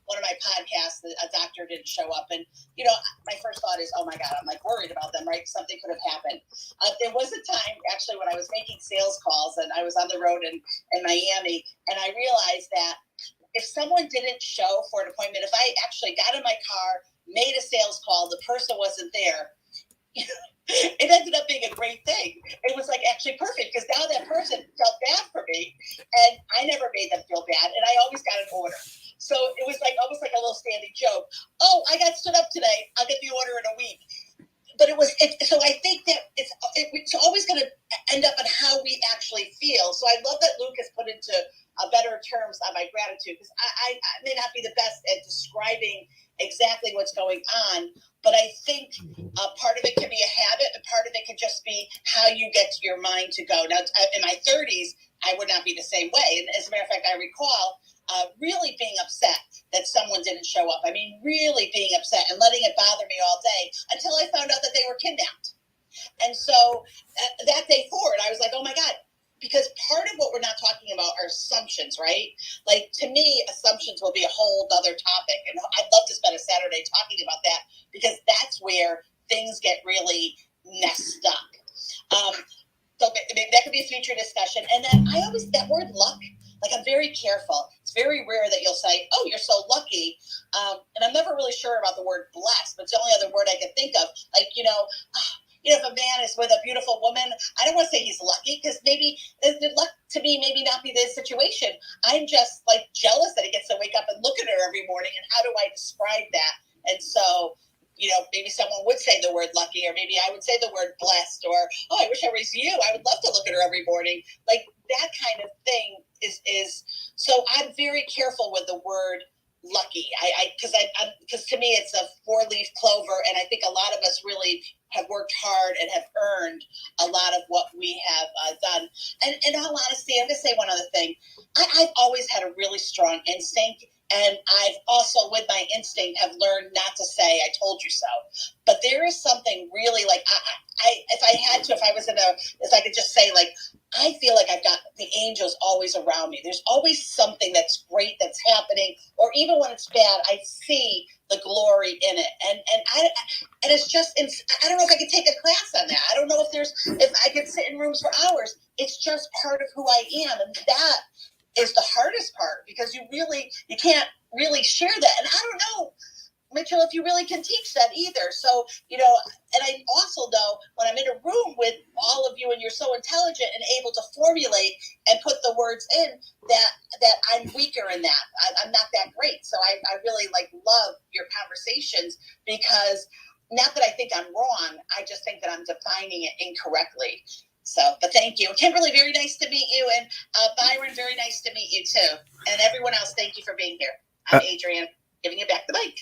one of my podcasts. A doctor didn't show up. And, you know, my first thought is, oh, my God, I'm like worried about them, right? Something could have happened. There was a time, actually, when I was making sales calls and I was on the road in Miami, and I realized that if someone didn't show for an appointment, if I actually got in my car, made a sales call, the person wasn't there, it ended up being a great thing. It was like actually perfect, because now that person felt bad for me and I never made them feel bad, and I always got an order. So it was like almost like a little standing joke. Oh, I got stood up today. I'll get the order in a week. But so I think that it's always going to end up on how we actually feel. So I love that Luke has put into better terms on my gratitude, because I may not be the best at describing exactly what's going on, but I think part of it can be a habit, and part of it can just be how you get your mind to go. Now, in my 30s, I would not be the same way. And as a matter of fact, I recall really being upset that someone didn't show up. I mean, really being upset and letting it bother me all day until I found out that they were kidnapped. And so that day forward, I was like, oh my God, because part of what we're not talking about are assumptions, right? Like, to me, assumptions will be a whole other topic. And I'd love to spend a Saturday talking about that, because that's where things get really messed up. So that could be a future discussion. And then that word luck, like I'm very careful. It's very rare that you'll say, oh, you're so lucky. And I'm never really sure about the word blessed, but it's the only other word I can think of. Like, if a man is with a beautiful woman, I don't want to say he's lucky, because maybe the luck to me maybe not be the situation. I'm just like jealous that he gets to wake up and look at her every morning. And how do I describe that? And so, maybe someone would say the word lucky, or maybe I would say the word blessed, or, oh, I wish I was you. I would love to look at her every morning. Like that kind of thing is so I'm very careful with the word lucky. Because to me it's a 4-leaf clover, and I think a lot of us really have worked hard and have earned a lot of what we have done. And in all honesty, I'm going to say one other thing. I've always had a really strong instinct. And I've also, with my instinct, have learned not to say, I told you so. But there is something really like, if I could just say, like, I feel like I've got the angels always around me. There's always something that's great that's happening. Or even when it's bad, I see the glory in it. And it's just, I don't know if I could take a class on that. I don't know if I could sit in rooms for hours. It's just part of who I am. And that is the hardest part, because you can't really share that. And I don't know, Mitchell, if you really can teach that either. So, and I also know when I'm in a room with all of you and you're so intelligent and able to formulate and put the words in, that I'm weaker in that. I'm not that great. So I really love your conversations, because not that I think I'm wrong, I just think that I'm defining it incorrectly. So, but thank you. Kimberly, very nice to meet you. And Byron, very nice to meet you too. And everyone else, thank you for being here. I'm Adrienne, giving you back the mic.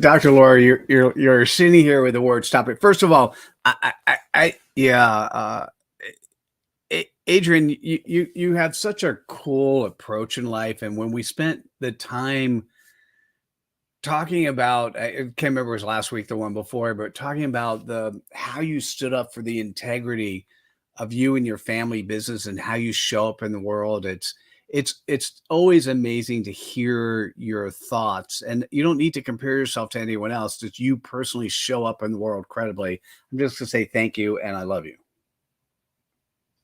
Dr. Laura, you're sitting here with the word stop it. First of all, Adrienne, you have such a cool approach in life. And when we spent the time talking about, I can't remember if it was last week, the one before, but talking about how you stood up for the integrity of you and your family business and how you show up in the world. It's always amazing to hear your thoughts, and you don't need to compare yourself to anyone else. Just you personally show up in the world credibly. I'm just going to say thank you, and I love you.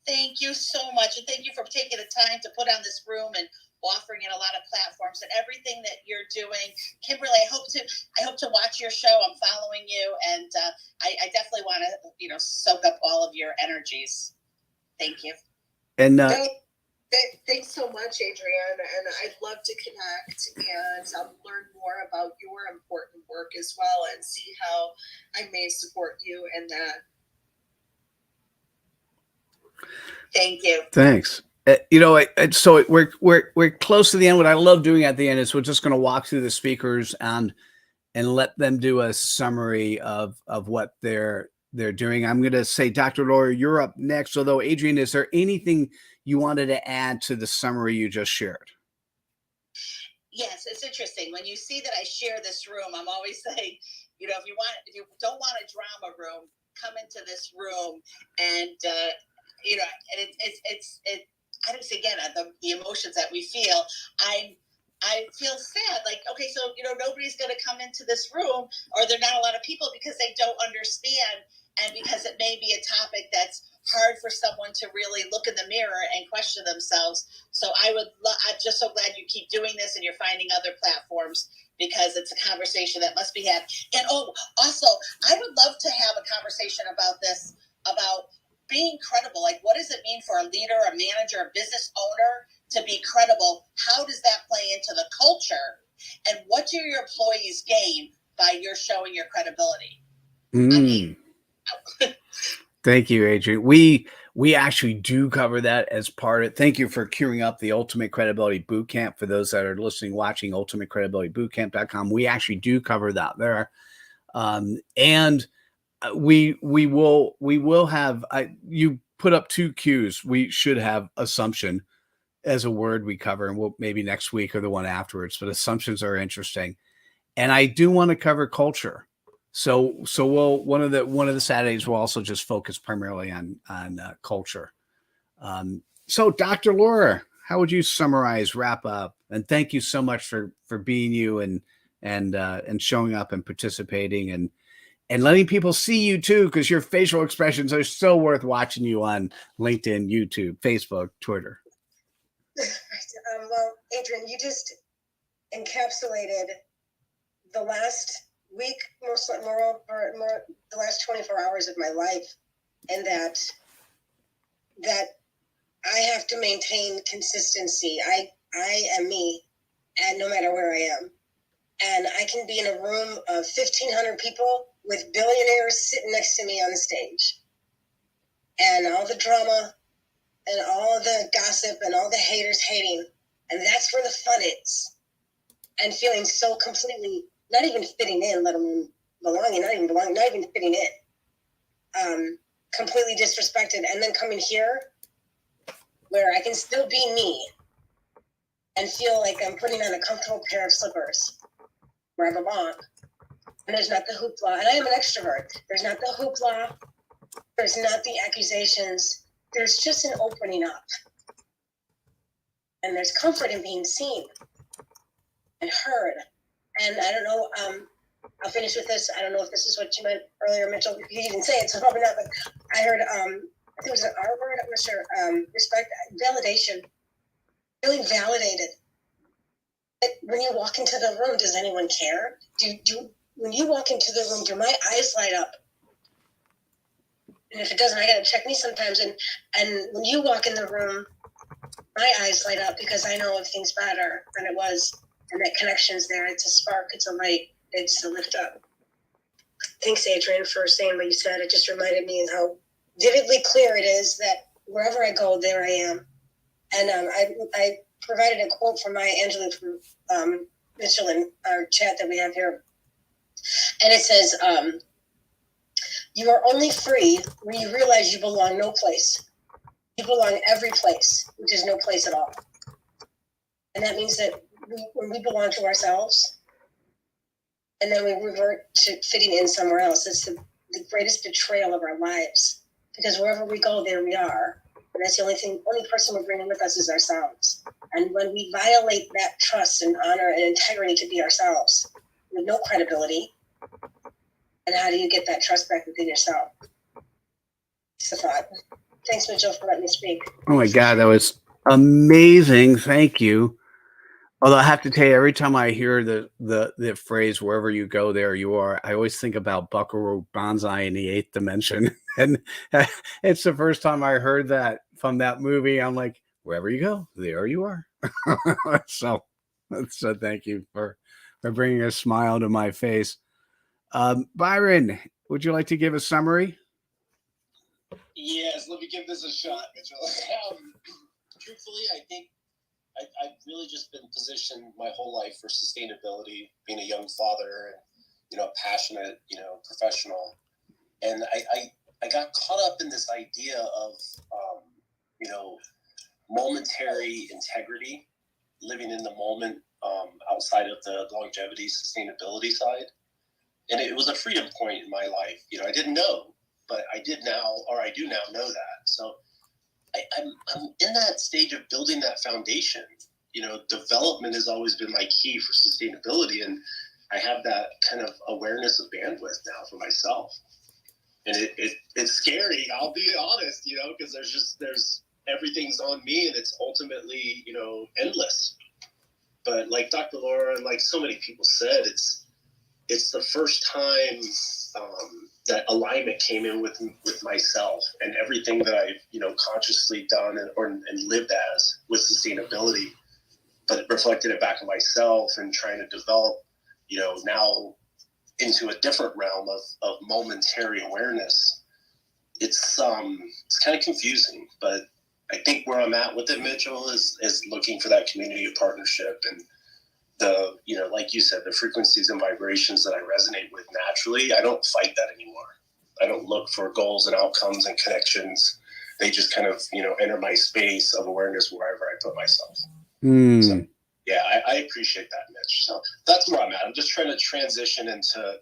Thank you so much. And thank you for taking the time to put on this room and offering in a lot of platforms and everything that you're doing. Kimberly, I hope to watch your show. I'm following you, and I definitely want to, soak up all of your energies. Thank you. And thanks so much, Adrienne. And I'd love to connect and learn more about your important work as well, and see how I may support you in that. Thank you. Thanks. So we're close to the end. What I love doing at the end is we're just going to walk through the speakers and let them do a summary of what they're doing. I'm going to say, Dr. Laura, you're up next. Although, Adrienne, is there anything you wanted to add to the summary you just shared? Yes, it's interesting. When you see that I share this room, I'm always saying, if you don't want a drama room, come into this room and, and it's I don't say, again, the emotions that we feel. I feel sad. Like, okay, so, nobody's going to come into this room, or there are not a lot of people, because they don't understand. And because it may be a topic that's hard for someone to really look in the mirror and question themselves. So I'm just so glad you keep doing this and you're finding other platforms, because it's a conversation that must be had. And also, I would love to have a conversation about this, about being credible. Like, what does it mean for a leader, a manager, a business owner to be credible? How does that play into the culture? And what do your employees gain by your showing your credibility? Thank you, Adrienne. We actually do cover that as part of. Thank you for queuing up the Ultimate Credibility Bootcamp. For those that are listening, watching, ultimatecredibilitybootcamp.com. We actually do cover that there, and we will have. You put up 2 cues. We should have assumption as a word we cover, and we'll maybe next week or the one afterwards. But assumptions are interesting, and I do want to cover culture. So we'll one of the Saturdays we'll also just focus primarily on culture. So Dr. Laura, how would you summarize, wrap up? And thank you so much for being you and and showing up and participating and letting people see you too, because your facial expressions are so worth watching you on LinkedIn, YouTube, Facebook, Twitter. Well, Adrian, you just encapsulated the last week, more the last 24 hours of my life, and that I have to maintain consistency. I am me, and no matter where I am. And I can be in a room of 1,500 people with billionaires sitting next to me on the stage. And all the drama and all the gossip and all the haters hating. And that's where the fun is. And feeling so completely, not even fitting in, let alone belonging, not even fitting in. Completely disrespected. And then coming here where I can still be me and feel like I'm putting on a comfortable pair of slippers where I belong. And there's not the hoopla. And I am an extrovert. There's not the hoopla. There's not the accusations. There's just an opening up. And there's comfort in being seen and heard. And I don't know, I'll finish with this. I don't know if this is what you meant earlier, Mitchell. You didn't say it, so probably not. But I heard, I think it was an R word, I'm not sure. Respect, validation. Feeling validated. When you walk into the room, does anyone care? When you walk into the room, do my eyes light up? And if it doesn't, I gotta check me sometimes. And when you walk in the room, my eyes light up because I know everything's better than it was, and that connection's there. It's a spark. It's a light. It's a lift up. Thanks, Adrian, for saying what you said. It just reminded me of how vividly clear it is that wherever I go, there I am. And I provided a quote from Maya Angelou from Mitchell in our chat that we have here. And it says, you are only free when you realize you belong no place. You belong every place, which is no place at all. And that means that when we belong to ourselves, and then we revert to fitting in somewhere else, it's the greatest betrayal of our lives. Because wherever we go, there we are. And that's the only person we're bringing with us is ourselves. And when we violate that trust and honor and integrity to be ourselves, with no credibility, and how do you get that trust back within yourself? It's a thought. Thanks, Mitchell, for letting me speak. Oh my God, that was amazing. Thank you. Although I have to tell you, every time I hear the phrase "wherever you go, there you are," I always think about Buckaroo Banzai in the Eighth Dimension, and it's the first time I heard that from that movie. I'm like, wherever you go, there you are. so thank you for bringing a smile to my face. Byron, would you like to give a summary? Yes, let me give this a shot, Mitchell. Truthfully, I think I've really just been positioned my whole life for sustainability, being a young father and, passionate, professional. And I got caught up in this idea of, momentary integrity, living in the moment, outside of the longevity, sustainability side. And it was a freedom point in my life. I didn't know, but I do now know that. So I'm in that stage of building that foundation. Development has always been my key for sustainability. And I have that kind of awareness of bandwidth now for myself. And it's scary, I'll be honest, because there's everything's on me, and it's ultimately, endless. But like Dr. Laura and like so many people said, it's the first time that alignment came in with myself and everything that I've consciously done and lived as with sustainability, but reflected it back on myself and trying to develop now into a different realm of momentary awareness. It's kind of confusing, but I think where I'm at with it, Mitchell, is looking for that community of partnership and the, like you said, the frequencies and vibrations that I resonate with naturally. I don't fight that anymore. I don't look for goals and outcomes and connections. They just kind of, enter my space of awareness wherever I put myself. So, yeah, I appreciate that, Mitch. So that's where I'm at. I'm just trying to transition into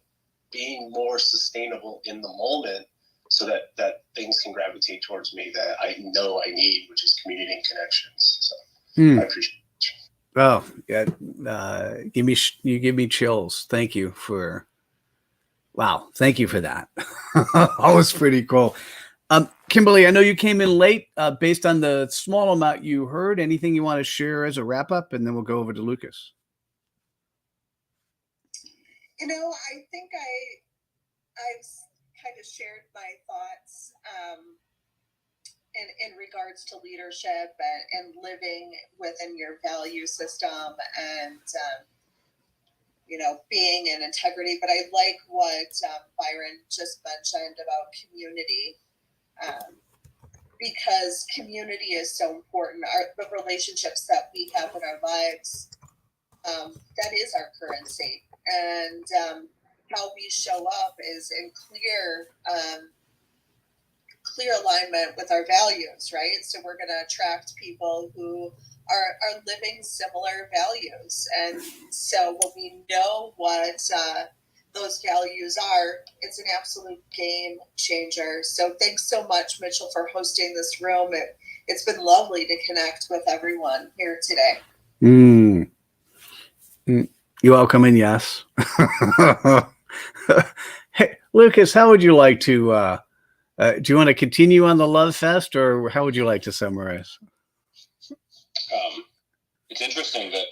being more sustainable in the moment so that things can gravitate towards me that I know I need, which is community and connections. So I appreciate it. Oh, yeah. You give me chills. Thank you for, wow. Thank you for that. That was pretty cool. Kimberly, I know you came in late, based on the small amount you heard. Anything you want to share as a wrap up, and then we'll go over to Lucas. I think I've kind of shared my thoughts in regards to leadership and living within your value system and being in integrity. But I like what Byron just mentioned about community, because community is so important. The relationships that we have in our lives, that is our currency, and how we show up is in clear alignment with our values, right? So we're going to attract people who are living similar values. And so when we know what those values are, it's an absolute game changer. So thanks so much, Mitchell, for hosting this room. It's been lovely to connect with everyone here today. You're welcome, and yes. Hey, Lucas, how would you like to, do you want to continue on the Love Fest, or how would you like to summarize? It's interesting that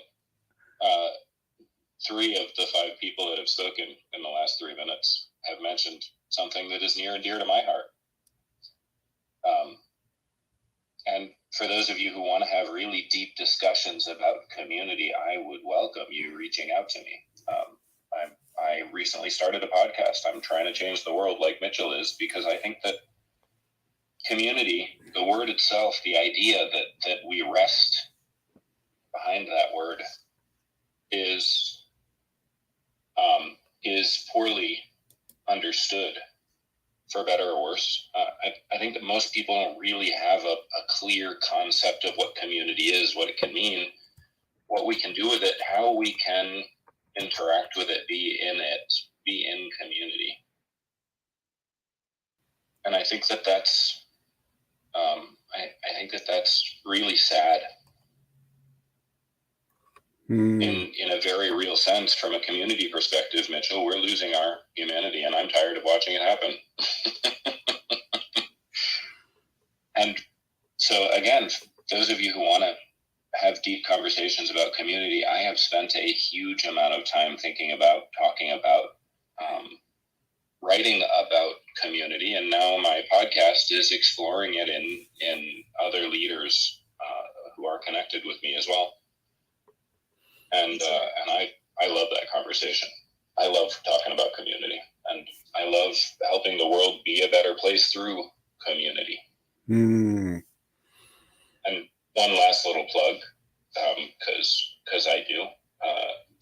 3 of the 5 people that have spoken in the last 3 minutes have mentioned something that is near and dear to my heart. And for those of you who want to have really deep discussions about community, I would welcome you reaching out to me. I recently started a podcast. I'm trying to change the world like Mitchell is, because I think that community, the word itself, the idea that we rest behind that word is poorly understood, for better or worse. I think that most people don't really have a clear concept of what community is, what it can mean, what we can do with it, how we can interact with it, be in community. And I think that that's really sad. In a very real sense, from a community perspective, Mitchell, we're losing our humanity, and I'm tired of watching it happen. And so, again, those of you who want to have deep conversations about community, I have spent a huge amount of time thinking about, talking about, writing about community, and now my podcast is exploring it in other leaders who are connected with me as well. And I love that conversation. I love talking about community, and I love helping the world be a better place through community. And one last little plug, because I do.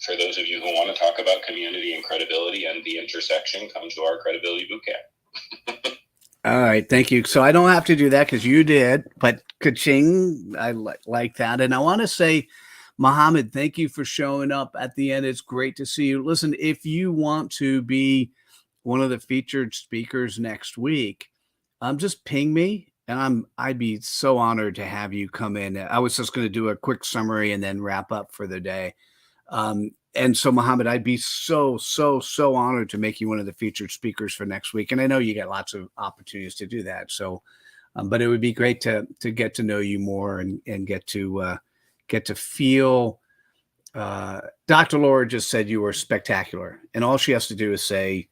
For those of you who want to talk about community and credibility and the intersection, come to our Credibility Bootcamp. All right, thank you. So I don't have to do that because you did, but ka-ching, I like that. And I want to say, Mohammed, thank you for showing up at the end. It's great to see you. Listen, if you want to be one of the featured speakers next week, just ping me, and I'd be so honored to have you come in. I was just going to do a quick summary and then wrap up for the day. And so, Mohammed, I'd be so honored to make you one of the featured speakers for next week. And I know you got lots of opportunities to do that. So, but it would be great to get to know you more and get to feel. Dr. Laura just said you were spectacular, and all she has to do is say,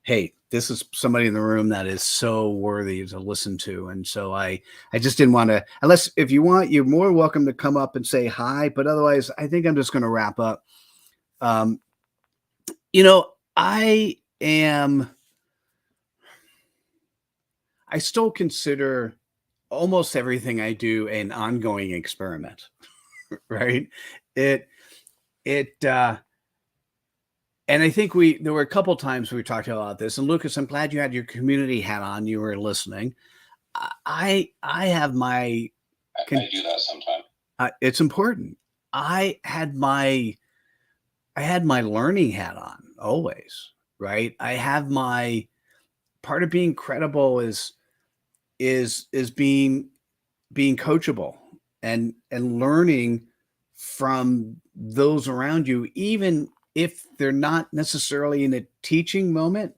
hey, this is somebody in the room that is so worthy to listen to. And so I just didn't want to, unless if you want, you're more welcome to come up and say hi, but otherwise I think I'm just going to wrap up. I still consider almost everything I do an ongoing experiment, right? And I think there were a couple times we talked about this. And Lucas, I'm glad you had your community hat on. You were listening. I have my. I do that sometimes. It's important. I had my learning hat on always, right? I have my part of being credible is being coachable and learning from those around you, even if they're not necessarily in a teaching moment.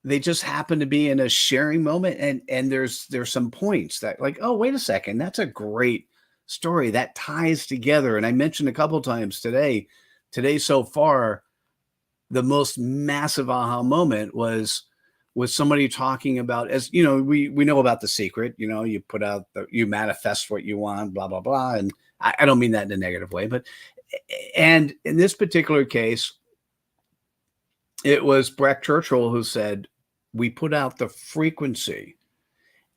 They just happen to be in a sharing moment, and there's some points that, like, oh, wait a second, that's a great story that ties together. And I mentioned a couple times today so far, the most massive aha moment was somebody talking about, as you know, we know about The Secret. You know, you put out you manifest what you want, blah blah blah. And I don't mean that in a negative way, but and in this particular case, it was Breck Churchill who said, we put out the frequency,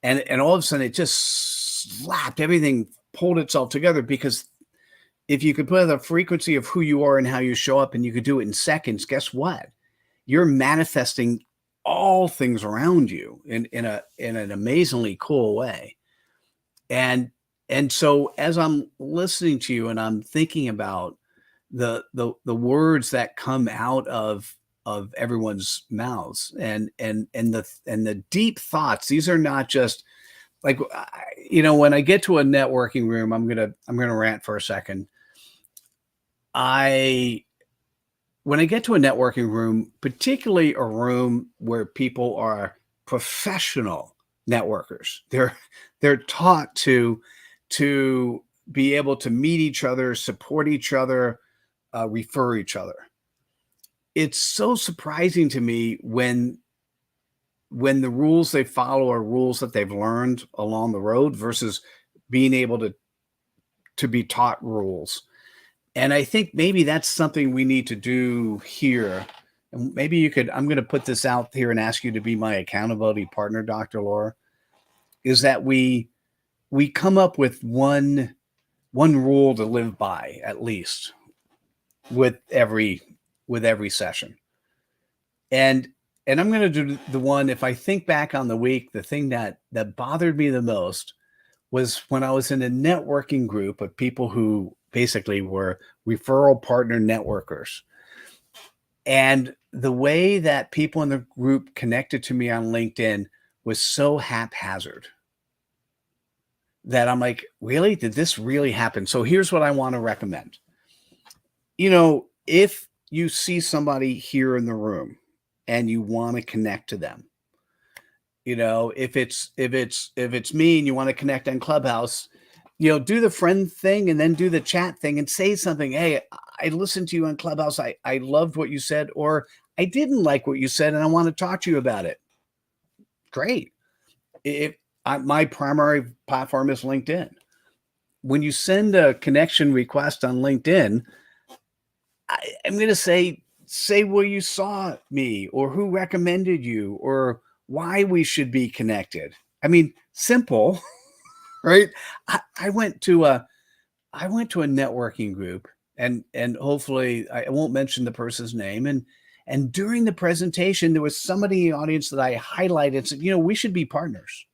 and all of a sudden it just slapped, everything pulled itself together. Because if you could put out the frequency of who you are and how you show up, and you could do it in seconds, guess what? You're manifesting all things around you in an amazingly cool way. And so as I'm listening to you and I'm thinking about the words that come out of everyone's mouths, and the deep thoughts, these are not just like, you know, when I get to a networking room, I'm gonna rant for a second. When I get to a networking room, particularly a room where people are professional networkers, they're taught to be able to meet each other, support each other, refer each other. It's so surprising to me when the rules they follow are rules that they've learned along the road versus being able to be taught rules. And I think maybe that's something we need to do here. And maybe you could, I'm going to put this out here and ask you to be my accountability partner, Dr. Laura, is that we come up with one rule to live by, at least with every session. And I'm going to do the one, if I think back on the week, the thing that bothered me the most was when I was in a networking group of people who basically were referral partner networkers. And the way that people in the group connected to me on LinkedIn was so haphazard that I'm like, really? Did this really happen? So here's what I want to recommend. You know, if you see somebody here in the room and you want to connect to them, you know, if it's me and you want to connect on Clubhouse, you know, do the friend thing and then do the chat thing and say something. Hey, I listened to you on Clubhouse. I loved what you said, or I didn't like what you said and I want to talk to you about it. Great. My primary platform is LinkedIn. When you send a connection request on LinkedIn, I'm going to say where you saw me, or who recommended you, or why we should be connected. I mean, simple, right? I went to a networking group, and hopefully I won't mention the person's name. And during the presentation, there was somebody in the audience that I highlighted and said, you know, we should be partners.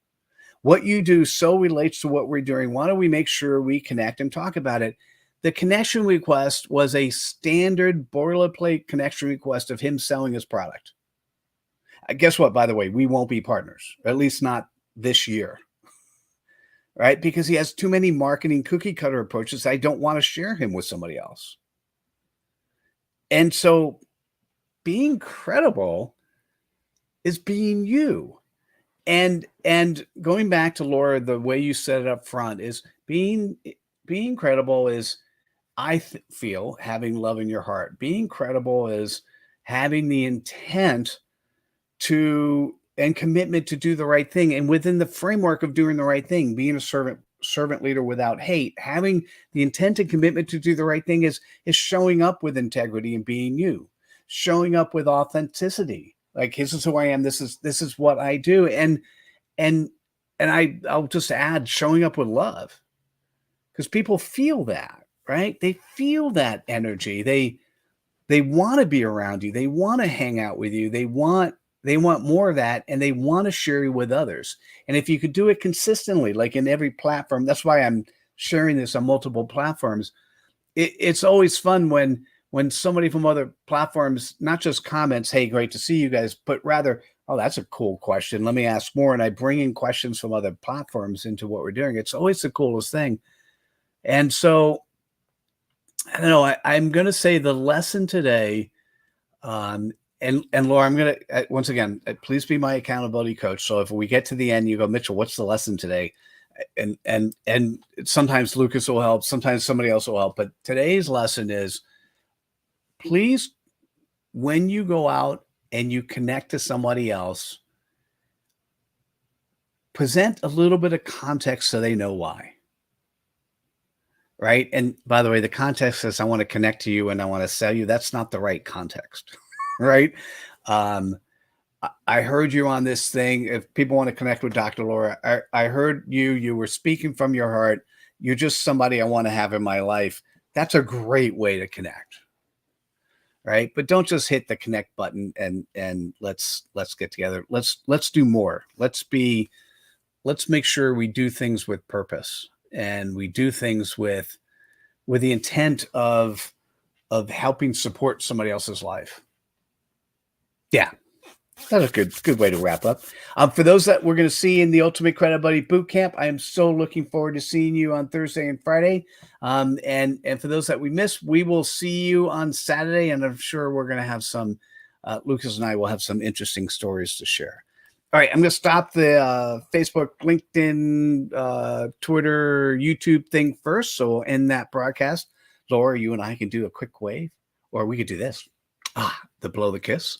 What you do so relates to what we're doing. Why don't we make sure we connect and talk about it? The connection request was a standard boilerplate connection request of him selling his product. Guess what, by the way, we won't be partners, at least not this year, right? Because he has too many marketing cookie cutter approaches. I don't want to share him with somebody else. And so being credible is being you. And going back to Laura, the way you set it up front is being credible is, I feel, having love in your heart. Being credible is having the intent to and commitment to do the right thing. And within the framework of doing the right thing, being a servant leader without hate, having the intent and commitment to do the right thing is showing up with integrity and being you, showing up with authenticity. Like, this is who I am. This is what I do. And I'll just add, showing up with love, because people feel that, right? They feel that energy. They want to be around you. They want to hang out with you. They want more of that, and they want to share you with others. And if you could do it consistently, like in every platform, that's why I'm sharing this on multiple platforms. It's always fun when somebody from other platforms not just comments, hey, great to see you guys, but rather, oh, that's a cool question, let me ask more. And I bring in questions from other platforms into what we're doing. It's always the coolest thing. And so I don't know. I'm going to say the lesson today, and Laura, I'm going to once again, please be my accountability coach. So if we get to the end, you go, Mitchell, what's the lesson today? And sometimes Lucas will help, sometimes somebody else will help. But today's lesson is, please, when you go out and you connect to somebody else, present a little bit of context so they know why. Right. And by the way, the context is I want to connect to you and I want to sell you. That's not the right context. Right. I heard you on this thing. If people want to connect with Dr. Laura, I heard you were speaking from your heart. You're just somebody I want to have in my life. That's a great way to connect. Right. But don't just hit the connect button and let's get together. Let's do more. Let's make sure we do things with purpose, and we do things with the intent of helping support somebody else's life. Yeah, that's a good way to wrap up. For those that we're going to see in the Ultimate Credibility Bootcamp, I am so looking forward to seeing you on Thursday and Friday. And for those that we missed, we will see you on Saturday, and I'm sure we're going to have some. Lucas and I will have some interesting stories to share. All right, I'm going to stop the Facebook, LinkedIn, Twitter, YouTube thing first. So we'll end that broadcast. Laura, you and I can do a quick wave, or we could do this. The blow the kiss.